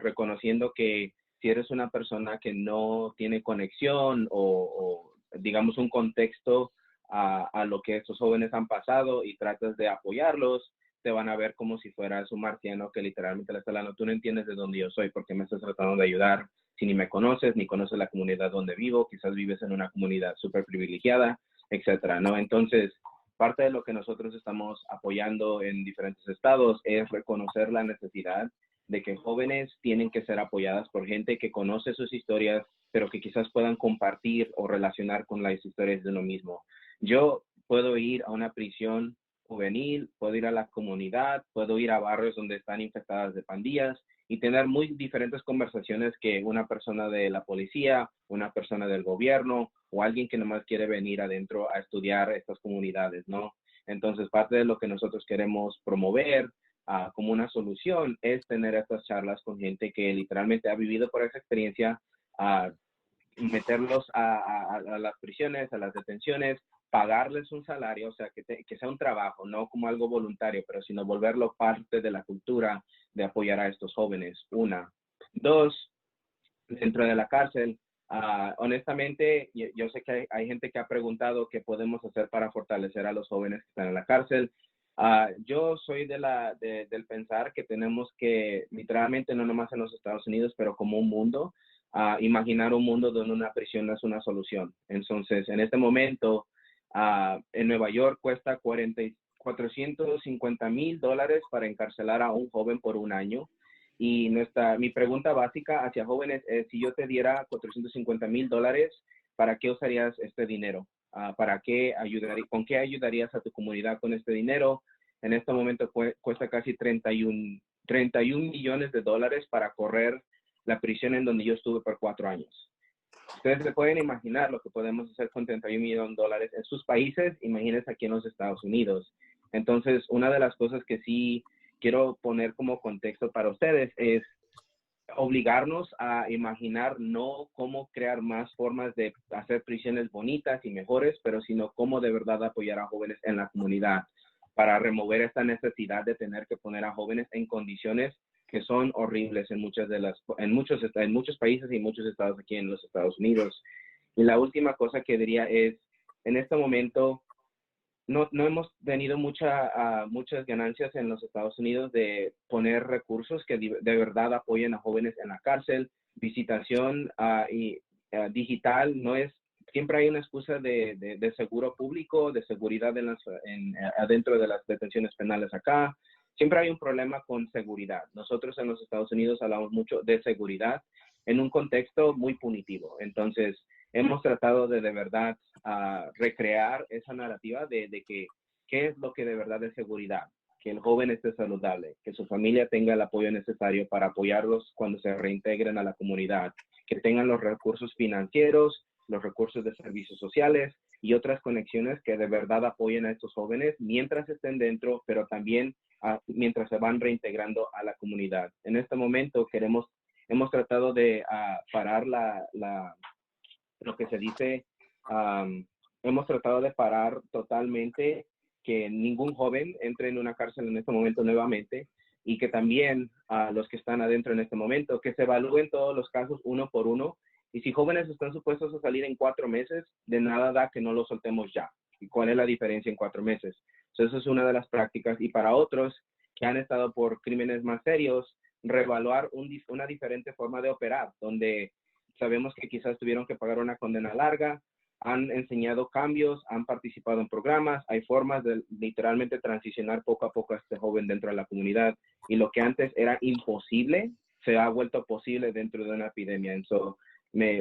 reconociendo que si eres una persona que no tiene conexión o digamos un contexto a lo que estos jóvenes han pasado y tratas de apoyarlos, te van a ver como si fueras un marciano que literalmente le está hablando, tú no entiendes de dónde yo soy, porque me estás tratando de ayudar si ni me conoces, ni conoces la comunidad donde vivo, quizás vives en una comunidad súper privilegiada, etcétera, ¿no? Entonces, parte de lo que nosotros estamos apoyando en diferentes estados es reconocer la necesidad de que jóvenes tienen que ser apoyadas por gente que conoce sus historias, pero que quizás puedan compartir o relacionar con las historias de uno mismo. Yo puedo ir a una prisión juvenil, puedo ir a la comunidad, puedo ir a barrios donde están infectadas de pandillas y tener muy diferentes conversaciones que una persona de la policía, una persona del gobierno o alguien que nomás quiere venir adentro a estudiar estas comunidades, ¿no? Entonces, parte de lo que nosotros queremos promover como una solución es tener estas charlas con gente que literalmente ha vivido por esa experiencia, meterlos a las prisiones, a las detenciones pagarles un salario, o sea, que sea un trabajo, no como algo voluntario, pero sino volverlo parte de la cultura de apoyar a estos jóvenes. Una. Dos, dentro de la cárcel, honestamente, yo sé que hay gente que ha preguntado qué podemos hacer para fortalecer a los jóvenes que están en la cárcel. Yo soy del pensar que tenemos que, literalmente, no nomás en los Estados Unidos, pero como un mundo, imaginar un mundo donde una prisión no es una solución. Entonces, en este momento, en Nueva York cuesta $450,000 para encarcelar a un joven por un año. Y mi pregunta básica hacia jóvenes es, si yo te diera $450,000, ¿para qué usarías este dinero? ¿Para qué con qué ayudarías a tu comunidad con este dinero? En este momento cuesta casi 31 millones de dólares para correr la prisión en donde yo estuve por 4 años. Ustedes se pueden imaginar lo que podemos hacer con 31 millones de dólares en sus países, imagínense aquí en los Estados Unidos. Entonces, una de las cosas que sí quiero poner como contexto para ustedes es obligarnos a imaginar no cómo crear más formas de hacer prisiones bonitas y mejores, pero sino cómo de verdad apoyar a jóvenes en la comunidad para remover esta necesidad de tener que poner a jóvenes en condiciones que son horribles en muchos países y muchos estados aquí en los Estados Unidos. Y la última cosa que diría es, en este momento, no hemos tenido muchas ganancias en los Estados Unidos de poner recursos que de verdad apoyen a jóvenes en la cárcel. Visitación digital no es, siempre hay una excusa de seguro público, de seguridad adentro de las detenciones penales acá. Siempre hay un problema con seguridad. Nosotros en los Estados Unidos hablamos mucho de seguridad en un contexto muy punitivo. Entonces, hemos tratado de verdad recrear esa narrativa de que qué es lo que de verdad es seguridad, que el joven esté saludable, que su familia tenga el apoyo necesario para apoyarlos cuando se reintegren a la comunidad, que tengan los recursos financieros, los recursos de servicios sociales y otras conexiones que de verdad apoyen a estos jóvenes mientras estén dentro, pero también mientras se van reintegrando a la comunidad. En este momento hemos tratado de parar lo que se dice, hemos tratado de parar totalmente que ningún joven entre en una cárcel en este momento nuevamente, y que también los que están adentro en este momento, que se evalúen todos los casos uno por uno, y si jóvenes están supuestos a salir en 4 meses, de nada da que no los soltemos ya. ¿Y cuál es la diferencia en 4 meses? Entonces, eso es una de las prácticas. Y para otros que han estado por crímenes más serios, reevaluar una diferente forma de operar, donde sabemos que quizás tuvieron que pagar una condena larga, han enseñado cambios, han participado en programas, hay formas de literalmente transicionar poco a poco a este joven dentro de la comunidad, y lo que antes era imposible se ha vuelto posible dentro de una epidemia. Entonces, me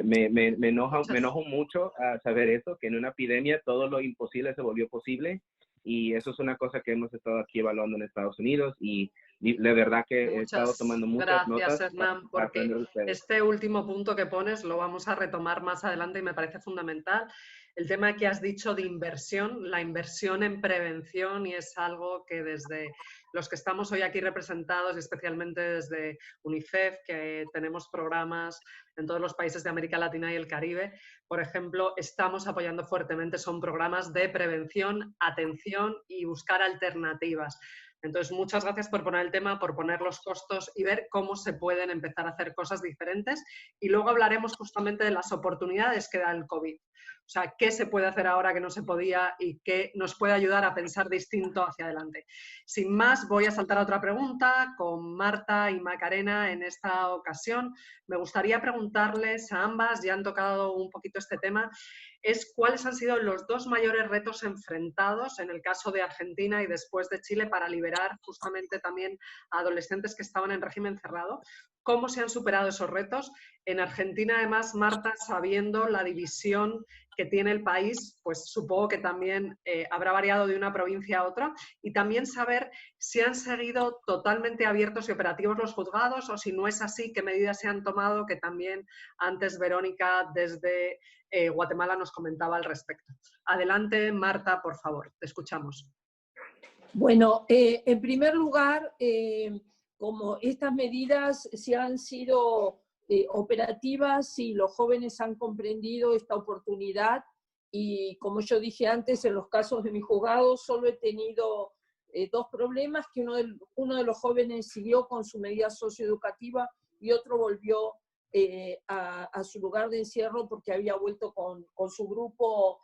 enojo mucho a saber eso, que en una epidemia todo lo imposible se volvió posible, y eso es una cosa que hemos estado aquí evaluando en Estados Unidos, y de verdad que he estado tomando muchas notas. Gracias, Hernán, porque este último punto que pones lo vamos a retomar más adelante y me parece fundamental. El tema que has dicho de inversión, la inversión en prevención, y es algo que desde los que estamos hoy aquí representados, especialmente desde UNICEF, que tenemos programas en todos los países de América Latina y el Caribe, por ejemplo, estamos apoyando fuertemente, son programas de prevención, atención y buscar alternativas. Entonces, muchas gracias por poner el tema, por poner los costos y ver cómo se pueden empezar a hacer cosas diferentes. Y luego hablaremos justamente de las oportunidades que da el COVID. O sea, qué se puede hacer ahora que no se podía y qué nos puede ayudar a pensar distinto hacia adelante. Sin más, voy a saltar a otra pregunta con Marta y Macarena en esta ocasión. Me gustaría preguntarles a ambas, ya han tocado un poquito este tema, es cuáles han sido los 2 mayores retos enfrentados en el caso de Argentina y después de Chile para liberar justamente también a adolescentes que estaban en régimen cerrado. ¿Cómo se han superado esos retos? En Argentina, además, Marta, sabiendo la división que tiene el país, pues supongo que también habrá variado de una provincia a otra, y también saber si han seguido totalmente abiertos y operativos los juzgados, o si no es así, qué medidas se han tomado, que también antes Verónica desde Guatemala nos comentaba al respecto. Adelante, Marta, por favor, te escuchamos. Bueno, en primer lugar, como estas medidas se han sido operativas y los jóvenes han comprendido esta oportunidad y como yo dije antes, en los casos de mi juzgado solo he tenido 2 problemas, que uno de los jóvenes siguió con su medida socioeducativa y otro volvió a su lugar de encierro porque había vuelto con su grupo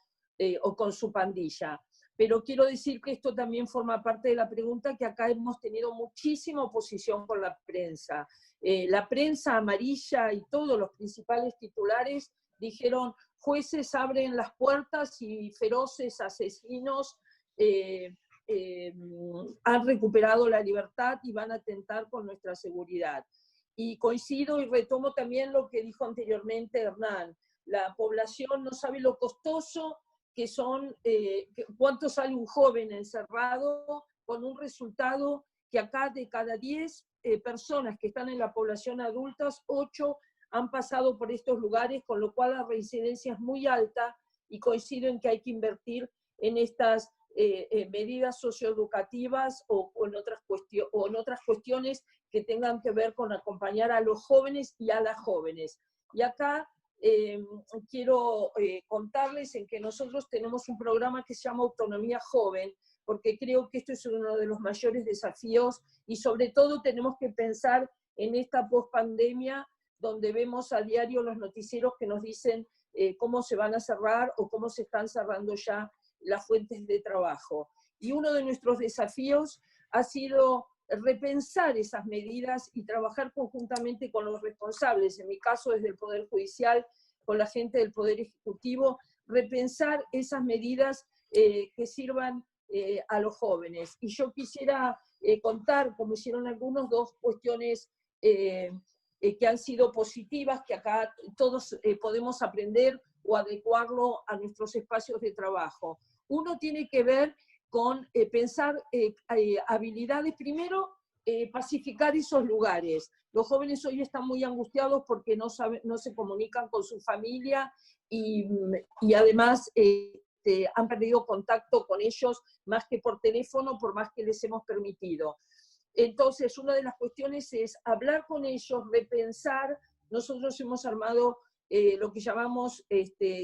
o con su pandilla. Pero quiero decir que esto también forma parte de la pregunta, que acá hemos tenido muchísima oposición con la prensa. La prensa amarilla y todos los principales titulares dijeron: jueces abren las puertas y feroces asesinos han recuperado la libertad y van a atentar con nuestra seguridad. Y coincido y retomo también lo que dijo anteriormente Hernán. La población no sabe lo costoso que son, cuánto sale un joven encerrado, con un resultado que acá de cada 10 personas que están en la población adultas, 8 han pasado por estos lugares, con lo cual la reincidencia es muy alta, y coincido en que hay que invertir en estas medidas socioeducativas o en otras cuestiones que tengan que ver con acompañar a los jóvenes y a las jóvenes. Y acá quiero contarles en que nosotros tenemos un programa que se llama Autonomía Joven, porque creo que esto es uno de los mayores desafíos, y sobre todo tenemos que pensar en esta pospandemia, donde vemos a diario los noticieros que nos dicen cómo se van a cerrar o cómo se están cerrando ya las fuentes de trabajo. Y uno de nuestros desafíos ha sido repensar esas medidas y trabajar conjuntamente con los responsables, en mi caso desde el Poder Judicial, con la gente del Poder Ejecutivo, repensar esas medidas que sirvan a los jóvenes. Y yo quisiera contar, como hicieron algunos, 2 cuestiones que han sido positivas, que acá todos podemos aprender o adecuarlo a nuestros espacios de trabajo. Uno tiene que ver con pensar habilidades. Primero, pacificar esos lugares. Los jóvenes hoy están muy angustiados porque no se comunican con su familia y además han perdido contacto con ellos más que por teléfono, por más que les hemos permitido. Entonces, una de las cuestiones es hablar con ellos, repensar. Nosotros hemos armado lo que llamamos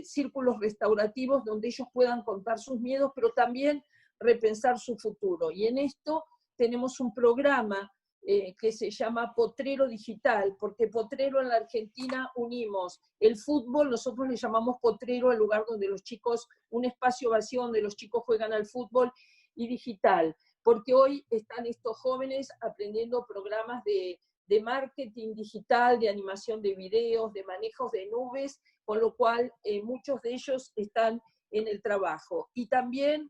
círculos restaurativos, donde ellos puedan contar sus miedos, pero también repensar su futuro. Y en esto tenemos un programa que se llama Potrero Digital, porque Potrero en la Argentina unimos el fútbol, nosotros le llamamos Potrero al lugar donde los chicos, un espacio vacío donde los chicos juegan al fútbol, y digital, porque hoy están estos jóvenes aprendiendo programas de marketing digital, de animación de videos, de manejos de nubes, con lo cual muchos de ellos están en el trabajo. Y también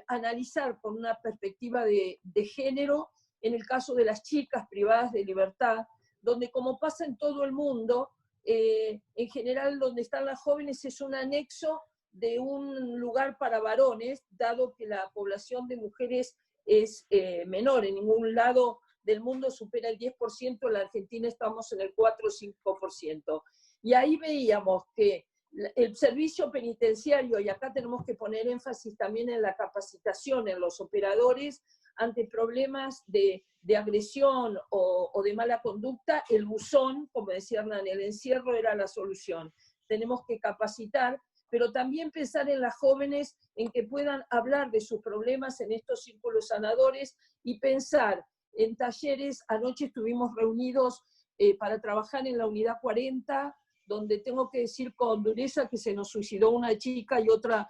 analizar con una perspectiva de género, en el caso de las chicas privadas de libertad, donde, como pasa en todo el mundo, en general donde están las jóvenes es un anexo de un lugar para varones, dado que la población de mujeres es menor. En ningún lado del mundo supera el 10%, en la Argentina estamos en el 4 o 5%. Y ahí veíamos que el servicio penitenciario, y acá tenemos que poner énfasis también en la capacitación en los operadores ante problemas de agresión o de mala conducta, el buzón, como decía Hernán, el encierro era la solución. Tenemos que capacitar, pero también pensar en las jóvenes, en que puedan hablar de sus problemas en estos círculos sanadores, y pensar en talleres. Anoche estuvimos reunidos para trabajar en la unidad 40, donde tengo que decir con dureza que se nos suicidó una chica y otra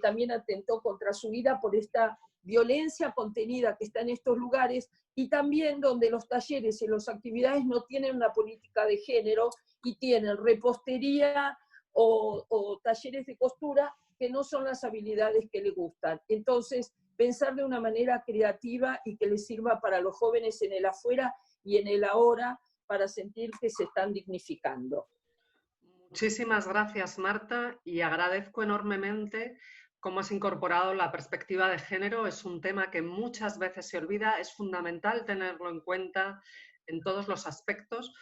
también atentó contra su vida por esta violencia contenida que está en estos lugares, y también donde los talleres y las actividades no tienen una política de género y tienen repostería o talleres de costura que no son las habilidades que le gustan. Entonces, pensar de una manera creativa y que les sirva para los jóvenes en el afuera y en el ahora, para sentir que se están dignificando. Muchísimas gracias, Marta, y agradezco enormemente cómo has incorporado la perspectiva de género. Es un tema que muchas veces se olvida, es fundamental tenerlo en cuenta en todos los aspectos,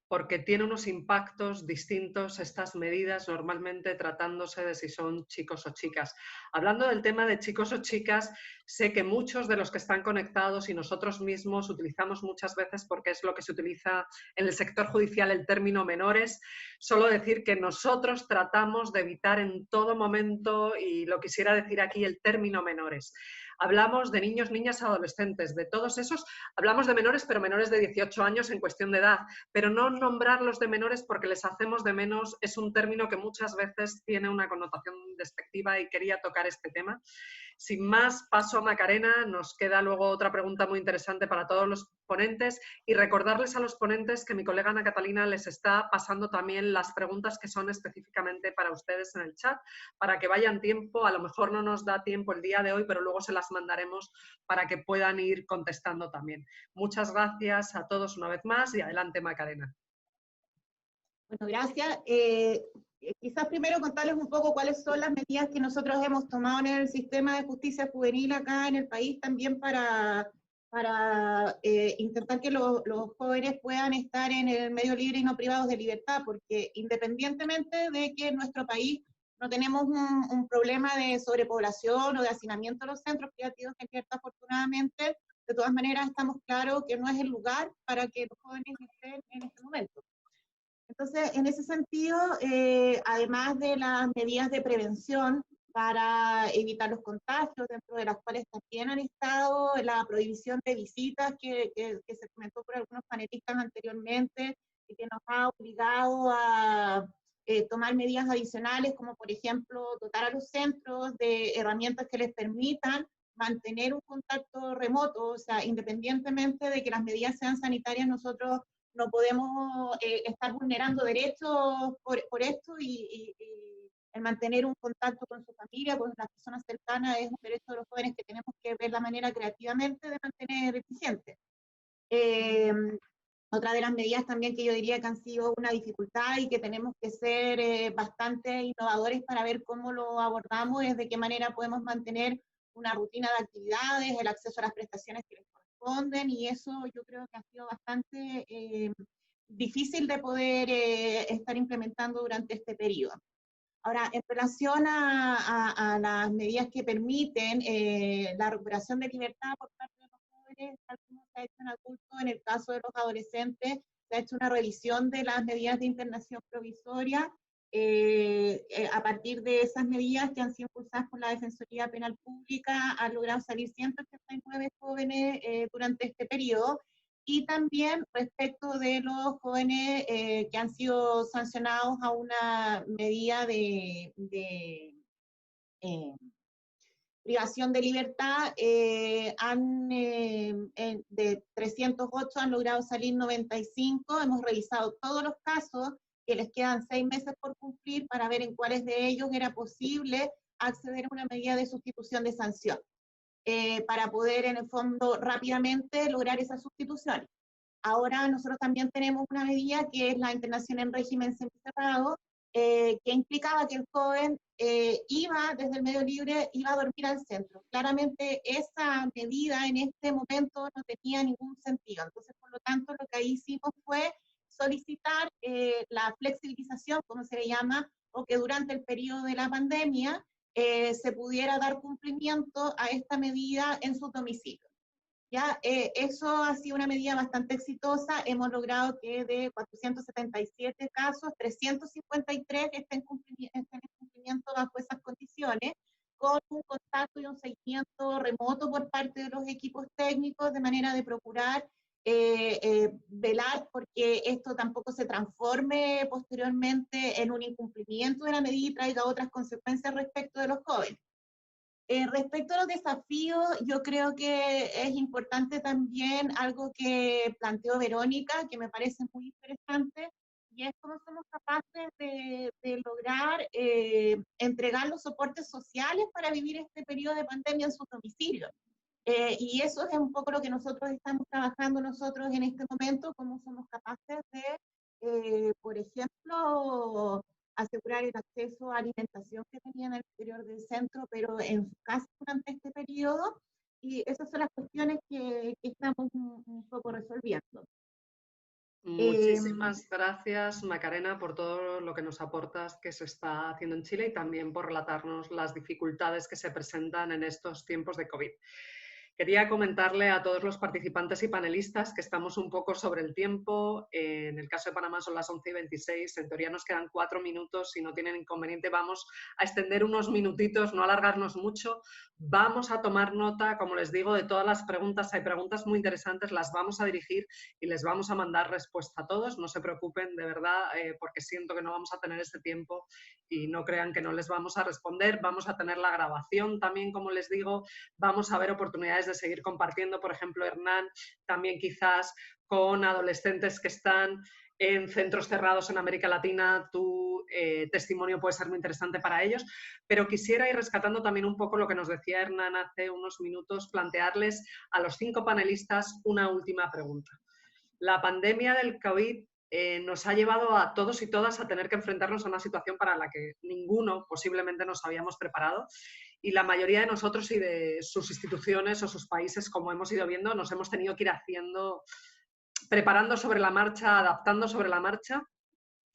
porque tiene unos impactos distintos estas medidas, normalmente tratándose de si son chicos o chicas. Hablando del tema de chicos o chicas, sé que muchos de los que están conectados y nosotros mismos utilizamos muchas veces, porque es lo que se utiliza en el sector judicial, el término menores. Solo decir que nosotros tratamos de evitar en todo momento, y lo quisiera decir aquí, el término menores. Hablamos de niños, niñas, adolescentes, de todos esos. Hablamos de menores, pero menores de 18 años en cuestión de edad, pero no nombrarlos de menores porque les hacemos de menos es un término que muchas veces tiene una connotación despectiva y quería tocar este tema. Sin más, paso a Macarena. Nos queda luego otra pregunta muy interesante para todos los ponentes y recordarles a los ponentes que mi colega Ana Catalina les está pasando también las preguntas que son específicamente para ustedes en el chat, para que vayan tiempo. A lo mejor no nos da tiempo el día de hoy, pero luego se las mandaremos para que puedan ir contestando también. Muchas gracias a todos una vez más y adelante, Macarena. Bueno, gracias. Quizás primero contarles un poco cuáles son las medidas que nosotros hemos tomado en el sistema de justicia juvenil acá en el país también para intentar que los jóvenes puedan estar en el medio libre y no privados de libertad, porque independientemente de que en nuestro país no tenemos un problema de sobrepoblación o de hacinamiento en los centros privativos de libertad, afortunadamente, de todas maneras estamos claros que no es el lugar para que los jóvenes estén en este momento. Entonces, en ese sentido, además de las medidas de prevención para evitar los contagios, dentro de las cuales también han estado la prohibición de visitas que se comentó por algunos panelistas anteriormente y que nos ha obligado a tomar medidas adicionales, como por ejemplo dotar a los centros de herramientas que les permitan mantener un contacto remoto, o sea, independientemente de que las medidas sean sanitarias, nosotros no podemos estar vulnerando derechos por esto y el mantener un contacto con su familia, con las personas cercanas, es un derecho de los jóvenes que tenemos que ver la manera creativamente de mantener eficiente. Otra de las medidas también que yo diría que han sido una dificultad y que tenemos que ser bastante innovadores para ver cómo lo abordamos es de qué manera podemos mantener una rutina de actividades, el acceso a las prestaciones que les corresponden, y eso yo creo que ha sido bastante difícil de poder estar implementando durante este periodo. Ahora, en relación a las medidas que permiten la recuperación de libertad por parte de los jóvenes, tal como se ha hecho en adultos, en el caso de los adolescentes, se ha hecho una revisión de las medidas de internación provisoria. A partir de esas medidas que han sido impulsadas por la Defensoría Penal Pública, han logrado salir 189 jóvenes durante este periodo, y también respecto de los jóvenes que han sido sancionados a una medida de privación de libertad, de 308 han logrado salir 95, hemos revisado todos los casos, que les quedan 6 meses por cumplir para ver en cuáles de ellos era posible acceder a una medida de sustitución de sanción, para poder en el fondo rápidamente lograr esa sustitución. Ahora nosotros también tenemos una medida que es la internación en régimen semicerrado, que implicaba que el joven iba desde el medio libre, iba a dormir al centro. Claramente esa medida en este momento no tenía ningún sentido. Entonces, por lo tanto, lo que ahí hicimos fue solicitar la flexibilización, como se le llama, o que durante el periodo de la pandemia se pudiera dar cumplimiento a esta medida en su domicilio. Ya, eso ha sido una medida bastante exitosa. Hemos logrado que de 477 casos, 353 estén en cumplimiento bajo esas condiciones, con un contacto y un seguimiento remoto por parte de los equipos técnicos, de manera de procurar velar porque esto tampoco se transforme posteriormente en un incumplimiento de la medida y traiga otras consecuencias respecto de los jóvenes. Respecto a los desafíos, yo creo que es importante también algo que planteó Verónica, que me parece muy interesante, y es cómo somos capaces de lograr entregar los soportes sociales para vivir este periodo de pandemia en sus domicilios. Y eso es un poco lo que nosotros estamos trabajando nosotros en este momento, cómo somos capaces de, por ejemplo, asegurar el acceso a alimentación que tenían al exterior del centro, pero en su casa durante este periodo, y esas son las cuestiones que estamos un poco resolviendo. Muchísimas gracias, Macarena, por todo lo que nos aportas que se está haciendo en Chile y también por relatarnos las dificultades que se presentan en estos tiempos de COVID. Quería comentarle a todos los participantes y panelistas que estamos un poco sobre el tiempo. En el caso de Panamá son las 11:26. En teoría nos quedan 4 minutos. Si no tienen inconveniente, vamos a extender unos minutitos, no alargarnos mucho. Vamos a tomar nota, como les digo, de todas las preguntas. Hay preguntas muy interesantes, las vamos a dirigir y les vamos a mandar respuesta a todos. No se preocupen, de verdad, porque siento que no vamos a tener este tiempo y no crean que no les vamos a responder. Vamos a tener la grabación también, como les digo. Vamos a ver oportunidades de seguir compartiendo, por ejemplo, Hernán, también quizás con adolescentes que están en centros cerrados en América Latina, tu testimonio puede ser muy interesante para ellos, pero quisiera ir rescatando también un poco lo que nos decía Hernán hace unos minutos, plantearles a los 5 panelistas una última pregunta. La pandemia del COVID nos ha llevado a todos y todas a tener que enfrentarnos a una situación para la que ninguno posiblemente nos habíamos preparado y la mayoría de nosotros y de sus instituciones o sus países, como hemos ido viendo, nos hemos tenido que ir haciendo, preparando sobre la marcha, adaptando sobre la marcha.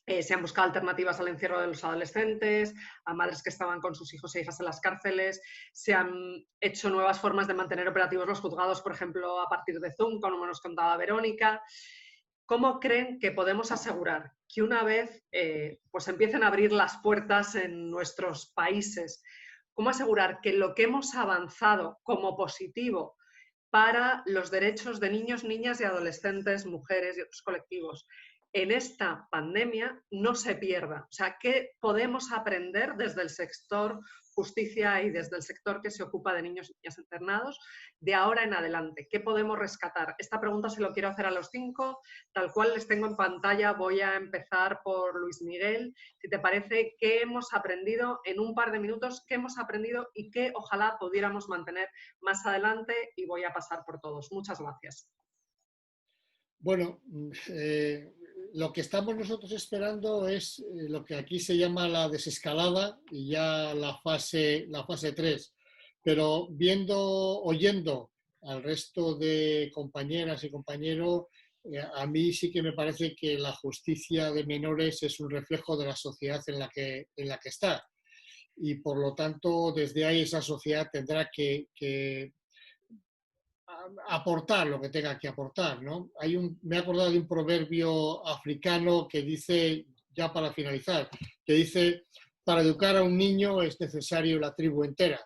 Se han buscado alternativas al encierro de los adolescentes, a madres que estaban con sus hijos e hijas en las cárceles, se han hecho nuevas formas de mantener operativos los juzgados, por ejemplo, a partir de Zoom, como nos contaba Verónica. ¿Cómo creen que podemos asegurar que una vez pues empiecen a abrir las puertas en nuestros países, cómo asegurar que lo que hemos avanzado como positivo para los derechos de niños, niñas y adolescentes, mujeres y otros colectivos en esta pandemia no se pierda? O sea, ¿qué podemos aprender desde el sector justicia y desde el sector que se ocupa de niños y niñas internados de ahora en adelante? ¿Qué podemos rescatar? Esta pregunta se lo quiero hacer a los 5, tal cual les tengo en pantalla. Voy a empezar por Luis Miguel. Si te parece, ¿qué hemos aprendido en un par de minutos? ¿Qué hemos aprendido y qué ojalá pudiéramos mantener más adelante? Y voy a pasar por todos. Muchas gracias. Bueno, lo que estamos nosotros esperando es lo que aquí se llama la desescalada y ya la fase 3. Pero oyendo al resto de compañeras y compañeros, a mí sí que me parece que la justicia de menores es un reflejo de la sociedad en la que está. Y por lo tanto, desde ahí esa sociedad tendrá que aportar lo que tenga que aportar, ¿no? Me he acordado de un proverbio africano que dice, ya para finalizar, que dice, para educar a un niño es necesario la tribu entera.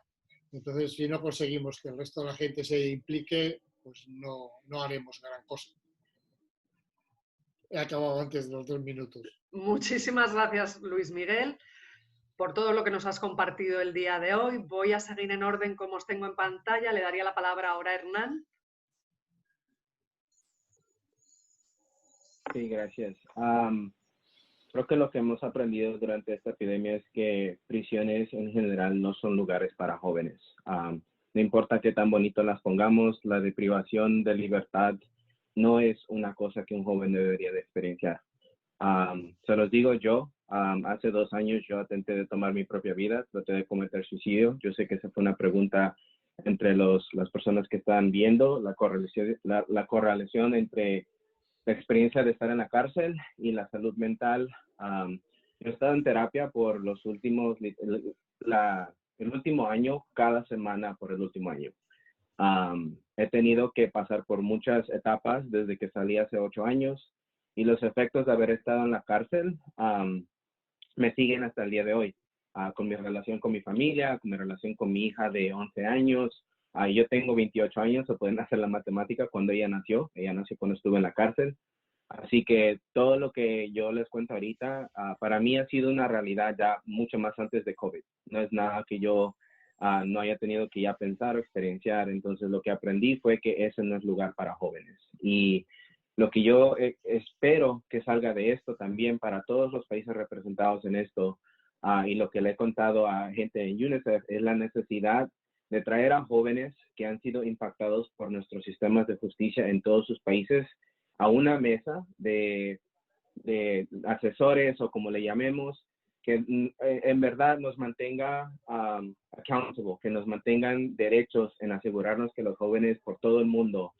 Entonces, si no conseguimos que el resto de la gente se implique, pues no haremos gran cosa. He acabado antes de los 2 minutos. Muchísimas gracias, Luis Miguel, por todo lo que nos has compartido el día de hoy. Voy a seguir en orden como os tengo en pantalla. Le daría la palabra ahora a Hernán. Sí, gracias. Creo que lo que hemos aprendido durante esta epidemia es que prisiones en general no son lugares para jóvenes. No importa qué tan bonito las pongamos, la deprivación de libertad no es una cosa que un joven debería de experienciar. Se los digo yo, hace 2 años yo atenté de tomar mi propia vida, traté de cometer suicidio. Yo sé que esa fue una pregunta entre las personas que están viendo, la correlación entre la experiencia de estar en la cárcel y la salud mental. Yo he estado en terapia por el último año, cada semana por el último año. He tenido que pasar por muchas etapas desde que salí hace 8 años y los efectos de haber estado en la cárcel me siguen hasta el día de hoy, con mi relación con mi familia, con mi relación con mi hija de 11 años. Yo tengo 28 años, o pueden hacer la matemática cuando ella nació cuando estuve en la cárcel. Así que todo lo que yo les cuento ahorita, para mí ha sido una realidad ya mucho más antes de COVID. No es nada que yo no haya tenido que ya pensar o experienciar. Entonces lo que aprendí fue que ese no es lugar para jóvenes. Y lo que yo espero que salga de esto también para todos los países representados en esto, y lo que le he contado a gente en UNICEF, es la necesidad de traer a jóvenes que han sido impactados por nuestros sistemas de justicia en todos sus países a una mesa de asesores o como le llamemos, que en verdad nos mantenga accountable, que nos mantengan derechos en asegurarnos que los jóvenes por todo el mundo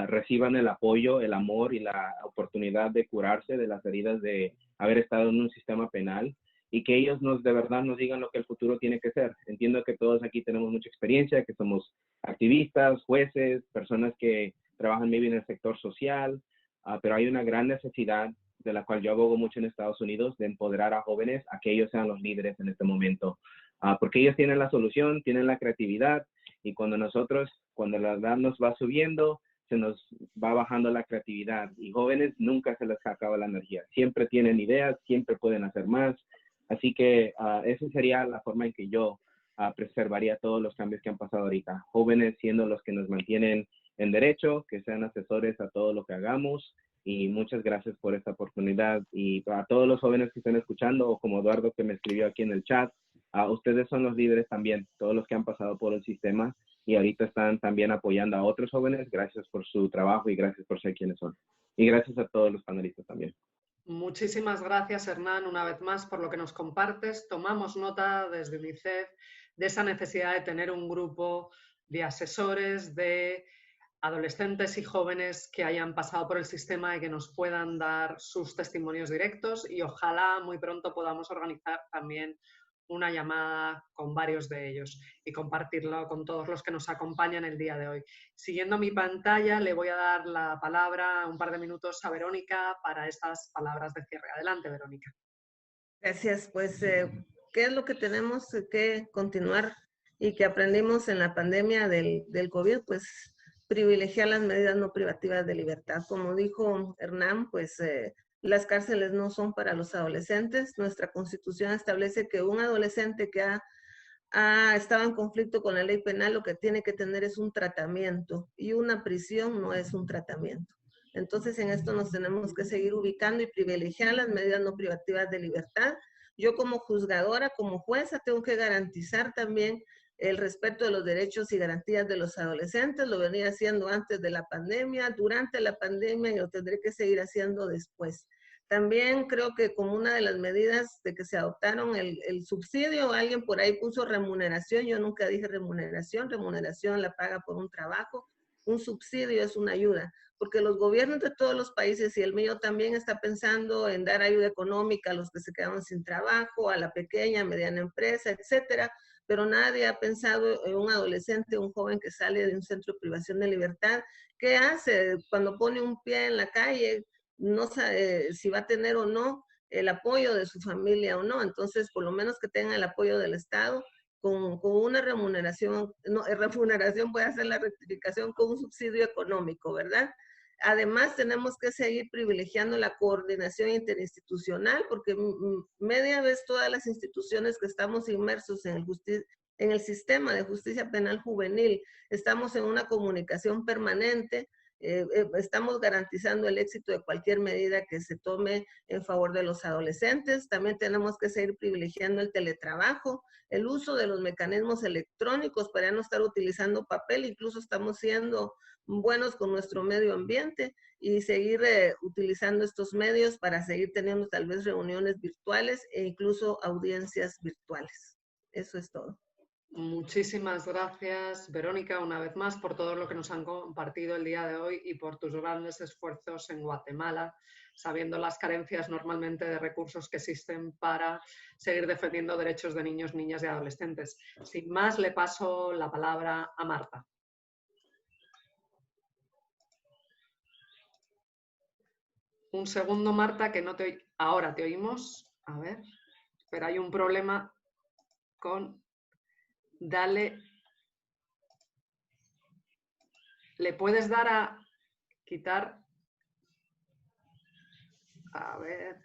reciban el apoyo, el amor y la oportunidad de curarse de las heridas de haber estado en un sistema penal, y que ellos de verdad nos digan lo que el futuro tiene que ser. Entiendo que todos aquí tenemos mucha experiencia, que somos activistas, jueces, personas que trabajan maybe en el sector social, pero hay una gran necesidad, de la cual yo abogo mucho en Estados Unidos, de empoderar a jóvenes a que ellos sean los líderes en este momento. Porque ellos tienen la solución, tienen la creatividad, y cuando la edad nos va subiendo, se nos va bajando la creatividad, y jóvenes nunca se les acaba la energía. Siempre tienen ideas, siempre pueden hacer más. Así que esa sería la forma en que yo preservaría todos los cambios que han pasado ahorita. Jóvenes siendo los que nos mantienen en derecho, que sean asesores a todo lo que hagamos. Y muchas gracias por esta oportunidad. Y a todos los jóvenes que estén escuchando, o como Eduardo que me escribió aquí en el chat, ustedes son los líderes también, todos los que han pasado por el sistema y ahorita están también apoyando a otros jóvenes. Gracias por su trabajo y gracias por ser quienes son. Y gracias a todos los panelistas también. Muchísimas gracias, Hernán, una vez más por lo que nos compartes. Tomamos nota desde UNICEF de esa necesidad de tener un grupo de asesores, de adolescentes y jóvenes que hayan pasado por el sistema y que nos puedan dar sus testimonios directos, y ojalá muy pronto podamos organizar también una llamada con varios de ellos y compartirlo con todos los que nos acompañan el día de hoy. Siguiendo mi pantalla, le voy a dar la palabra un par de minutos a Verónica para estas palabras de cierre. Adelante, Verónica. Gracias. Pues, ¿qué es lo que tenemos que continuar y que aprendimos en la pandemia del COVID? Pues privilegiar las medidas no privativas de libertad. Como dijo Hernán, pues las cárceles no son para los adolescentes. Nuestra Constitución establece que un adolescente que ha estado en conflicto con la ley penal lo que tiene que tener es un tratamiento, y una prisión no es un tratamiento. Entonces, en esto nos tenemos que seguir ubicando y privilegiar las medidas no privativas de libertad. Yo como juzgadora, como jueza, tengo que garantizar también el respeto de los derechos y garantías de los adolescentes. Lo venía haciendo antes de la pandemia, durante la pandemia, y lo tendré que seguir haciendo después. También creo que como una de las medidas de que se adoptaron el subsidio, alguien por ahí puso remuneración, yo nunca dije remuneración la paga por un trabajo, un subsidio es una ayuda, porque los gobiernos de todos los países, y el mío también, está pensando en dar ayuda económica a los que se quedaron sin trabajo, a la pequeña, mediana empresa, etcétera, pero nadie ha pensado en un adolescente, un joven que sale de un centro de privación de libertad. ¿Qué hace cuando pone un pie en la calle? No sabe si va a tener o no el apoyo de su familia o no. Entonces, por lo menos que tenga el apoyo del Estado con una remuneración, no, remuneración, voy a hacer la rectificación, con un subsidio económico, ¿verdad? Además, tenemos que seguir privilegiando la coordinación interinstitucional, porque media vez todas las instituciones que estamos inmersos en el sistema de justicia penal juvenil, estamos en una comunicación permanente. Estamos garantizando el éxito de cualquier medida que se tome en favor de los adolescentes. También tenemos que seguir privilegiando el teletrabajo, el uso de los mecanismos electrónicos para no estar utilizando papel. Incluso estamos siendo buenos con nuestro medio ambiente, y seguir utilizando estos medios para seguir teniendo tal vez reuniones virtuales e incluso audiencias virtuales. Eso es todo. Muchísimas gracias, Verónica, una vez más por todo lo que nos han compartido el día de hoy y por tus grandes esfuerzos en Guatemala, sabiendo las carencias normalmente de recursos que existen para seguir defendiendo derechos de niños, niñas y adolescentes. Sin más, le paso la palabra a Marta. Un segundo, Marta, que no te oí. Ahora te oímos. A ver, pero hay un problema con... Dale. ¿Le puedes dar a quitar? A ver.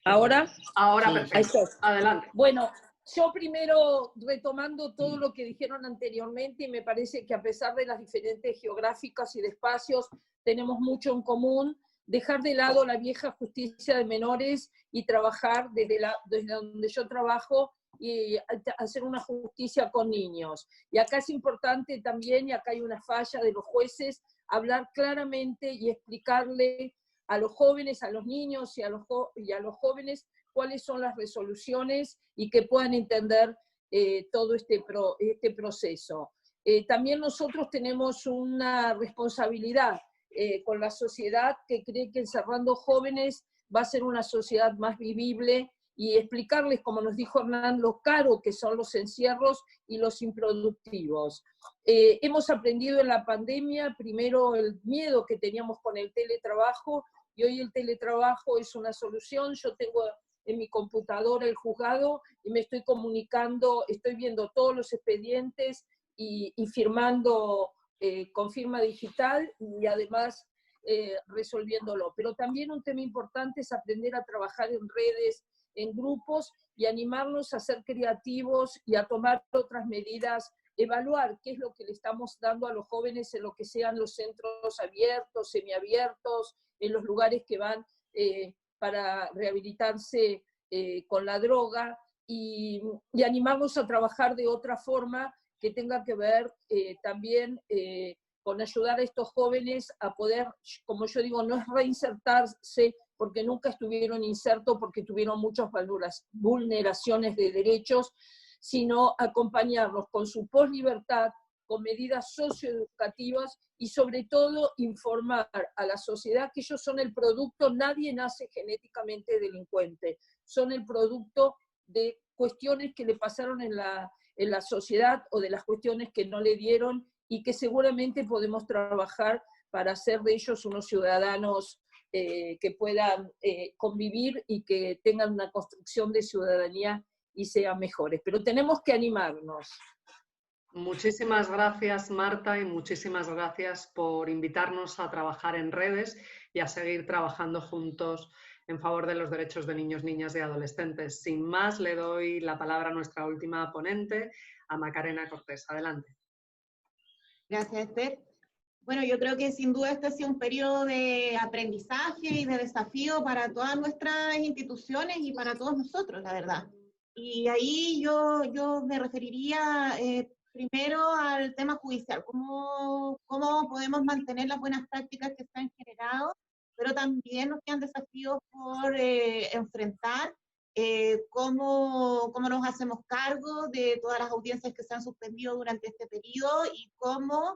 ¿Ahora? Ahora, Sí, perfecto. Adelante. Bueno, yo primero, retomando todo lo que dijeron anteriormente, y me parece que a pesar de las diferentes geográficas y de espacios, tenemos mucho en común, dejar de lado la vieja justicia de menores y trabajar desde donde yo trabajo, y hacer una justicia con niños. Y acá es importante también, y acá hay una falla de los jueces, hablar claramente y explicarle a los jóvenes, a los niños y a los jóvenes cuáles son las resoluciones y que puedan entender todo este proceso. También nosotros tenemos una responsabilidad con la sociedad que cree que encerrando jóvenes va a ser una sociedad más vivible, y explicarles, como nos dijo Hernán, lo caro que son los encierros y los improductivos. Hemos aprendido en la pandemia, primero el miedo que teníamos con el teletrabajo, y hoy el teletrabajo es una solución. Yo tengo en mi computadora el juzgado y me estoy comunicando, estoy viendo todos los expedientes y firmando con firma digital, y además resolviéndolo. Pero también un tema importante es aprender a trabajar en redes, en grupos, y animarnos a ser creativos y a tomar otras medidas, evaluar qué es lo que le estamos dando a los jóvenes en lo que sean los centros abiertos, semiabiertos, en los lugares que van para rehabilitarse con la droga, y animarnos a trabajar de otra forma que tenga que ver también con ayudar a estos jóvenes a poder, como yo digo, no es reinsertarse, porque nunca estuvieron insertos, porque tuvieron muchas vulneraciones de derechos, sino acompañarlos con su poslibertad, con medidas socioeducativas, y sobre todo informar a la sociedad que ellos son el producto. Nadie nace genéticamente delincuente, son el producto de cuestiones que le pasaron en la sociedad, o de las cuestiones que no le dieron, y que seguramente podemos trabajar para hacer de ellos unos ciudadanos que puedan convivir y que tengan una construcción de ciudadanía y sean mejores. Pero tenemos que animarnos. Muchísimas gracias, Marta, y muchísimas gracias por invitarnos a trabajar en redes y a seguir trabajando juntos en favor de los derechos de niños, niñas y adolescentes. Sin más, le doy la palabra a nuestra última ponente, a Macarena Cortés. Adelante. Gracias, Esther. Bueno, yo creo que sin duda este ha sido un periodo de aprendizaje y de desafío para todas nuestras instituciones y para todos nosotros, la verdad. Y ahí yo me referiría primero al tema judicial, cómo podemos mantener las buenas prácticas que se han generado, pero también nos quedan desafíos por enfrentar, cómo nos hacemos cargo de todas las audiencias que se han suspendido durante este periodo, y cómo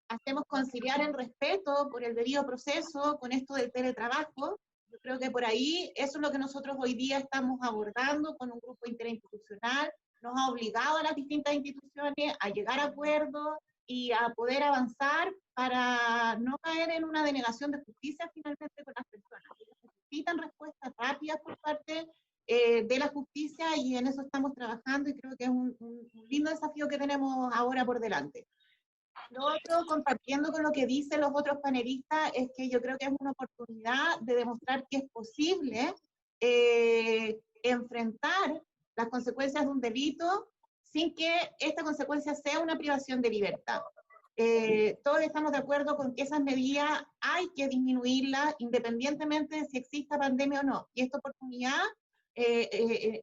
hacemos conciliar el respeto por el debido proceso con esto del teletrabajo. Yo creo que por ahí eso es lo que nosotros hoy día estamos abordando con un grupo interinstitucional. Nos ha obligado a las distintas instituciones a llegar a acuerdos y a poder avanzar para no caer en una denegación de justicia finalmente con las personas. Ellos necesitan respuestas rápidas por parte de la justicia, y en eso estamos trabajando, y creo que es un lindo desafío que tenemos ahora por delante. Lo otro, compartiendo con lo que dicen los otros panelistas, es que yo creo que es una oportunidad de demostrar que es posible enfrentar las consecuencias de un delito sin que esta consecuencia sea una privación de libertad. Todos estamos de acuerdo con que esas medidas hay que disminuirlas independientemente de si exista pandemia o no. Y esta oportunidad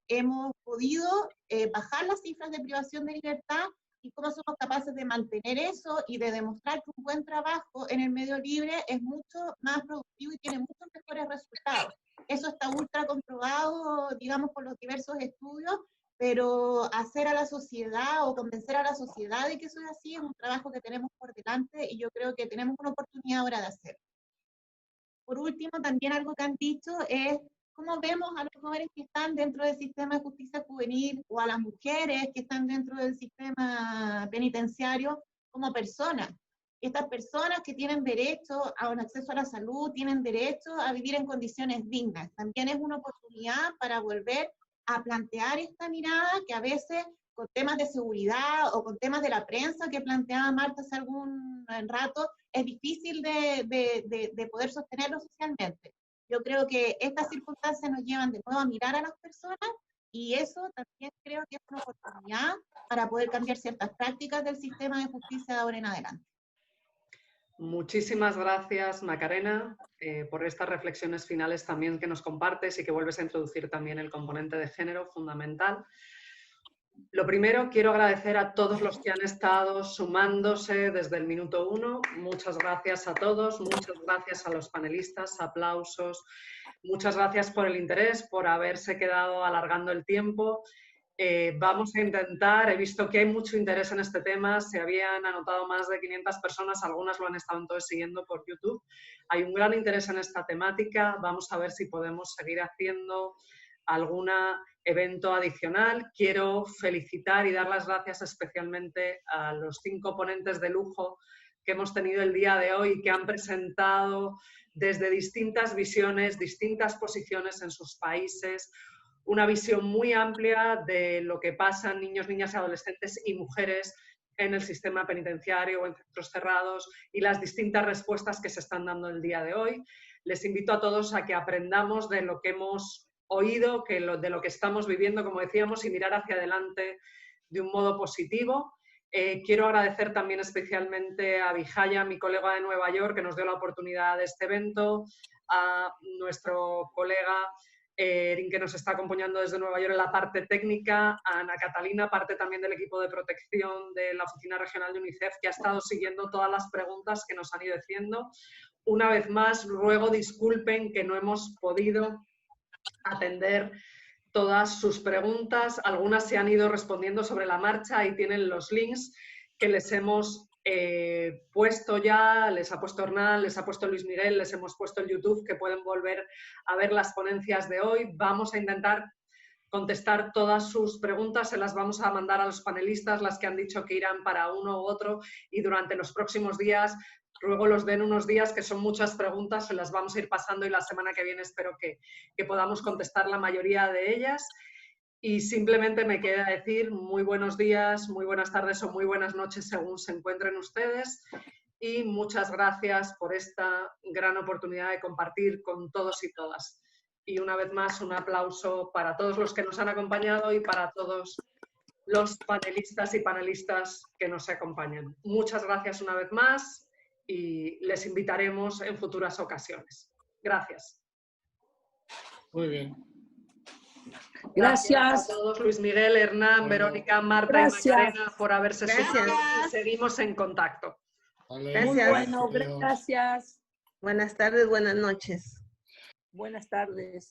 hemos podido bajar las cifras de privación de libertad, y cómo somos capaces de mantener eso y de demostrar que un buen trabajo en el medio libre es mucho más productivo y tiene muchos mejores resultados. Eso está ultra comprobado, digamos, por los diversos estudios, pero hacer a la sociedad o convencer a la sociedad de que eso es así es un trabajo que tenemos por delante, y yo creo que tenemos una oportunidad ahora de hacerlo. Por último, también algo que han dicho es cómo vemos a los jóvenes que están dentro del sistema de justicia juvenil, o a las mujeres que están dentro del sistema penitenciario, como personas. Estas personas que tienen derecho a un acceso a la salud, tienen derecho a vivir en condiciones dignas. También es una oportunidad para volver a plantear esta mirada que a veces, con temas de seguridad o con temas de la prensa que planteaba Marta hace algún rato, es difícil de poder sostenerlo socialmente. Yo creo que estas circunstancias nos llevan de nuevo a mirar a las personas, y eso también creo que es una oportunidad para poder cambiar ciertas prácticas del sistema de justicia de ahora en adelante. Muchísimas gracias, Macarena, por estas reflexiones finales también que nos compartes y que vuelves a introducir también el componente de género fundamental. Lo primero, quiero agradecer a todos los que han estado sumándose desde el minuto 1. Muchas gracias a todos, muchas gracias a los panelistas, aplausos. Muchas gracias por el interés, por haberse quedado alargando el tiempo. Vamos a intentar, he visto que hay mucho interés en este tema, se habían anotado más de 500 personas, algunas lo han estado entonces siguiendo por YouTube. Hay un gran interés en esta temática, vamos a ver si podemos seguir haciendo algún evento adicional. Quiero felicitar y dar las gracias especialmente a los 5 ponentes de lujo que hemos tenido el día de hoy, que han presentado desde distintas visiones, distintas posiciones en sus países, una visión muy amplia de lo que pasa en niños, niñas y adolescentes y mujeres en el sistema penitenciario o en centros cerrados y las distintas respuestas que se están dando el día de hoy. Les invito a todos a que aprendamos de lo que hemos oído, de lo que estamos viviendo, como decíamos, y mirar hacia adelante de un modo positivo. Quiero agradecer también especialmente a Vijaya, mi colega de Nueva York, que nos dio la oportunidad de este evento, a nuestro colega Erin, que nos está acompañando desde Nueva York en la parte técnica, a Ana Catalina, parte también del equipo de protección de la Oficina Regional de UNICEF, que ha estado siguiendo todas las preguntas que nos han ido haciendo. Una vez más, ruego disculpen que no hemos podido atender todas sus preguntas. Algunas se han ido respondiendo sobre la marcha. Ahí tienen los links que les hemos puesto ya, les ha puesto Hernán, les ha puesto Luis Miguel, les hemos puesto el YouTube, que pueden volver a ver las ponencias de hoy. Vamos a intentar contestar todas sus preguntas, se las vamos a mandar a los panelistas, las que han dicho que irán para uno u otro, y durante los próximos días, luego los den unos días, que son muchas preguntas, se las vamos a ir pasando y la semana que viene espero que podamos contestar la mayoría de ellas. Y simplemente me queda decir muy buenos días, muy buenas tardes o muy buenas noches según se encuentren ustedes, y muchas gracias por esta gran oportunidad de compartir con todos y todas. Y una vez más, un aplauso para todos los que nos han acompañado y para todos los panelistas y panelistas que nos acompañan. Muchas gracias una vez más y les invitaremos en futuras ocasiones. Gracias. Muy bien. Gracias a todos, Luis Miguel, Hernán, Verónica, Marta y Macarena, por haberse sumado, y seguimos en contacto. Vale. Gracias. Bueno, gracias. Buenas tardes, buenas noches. Buenas tardes.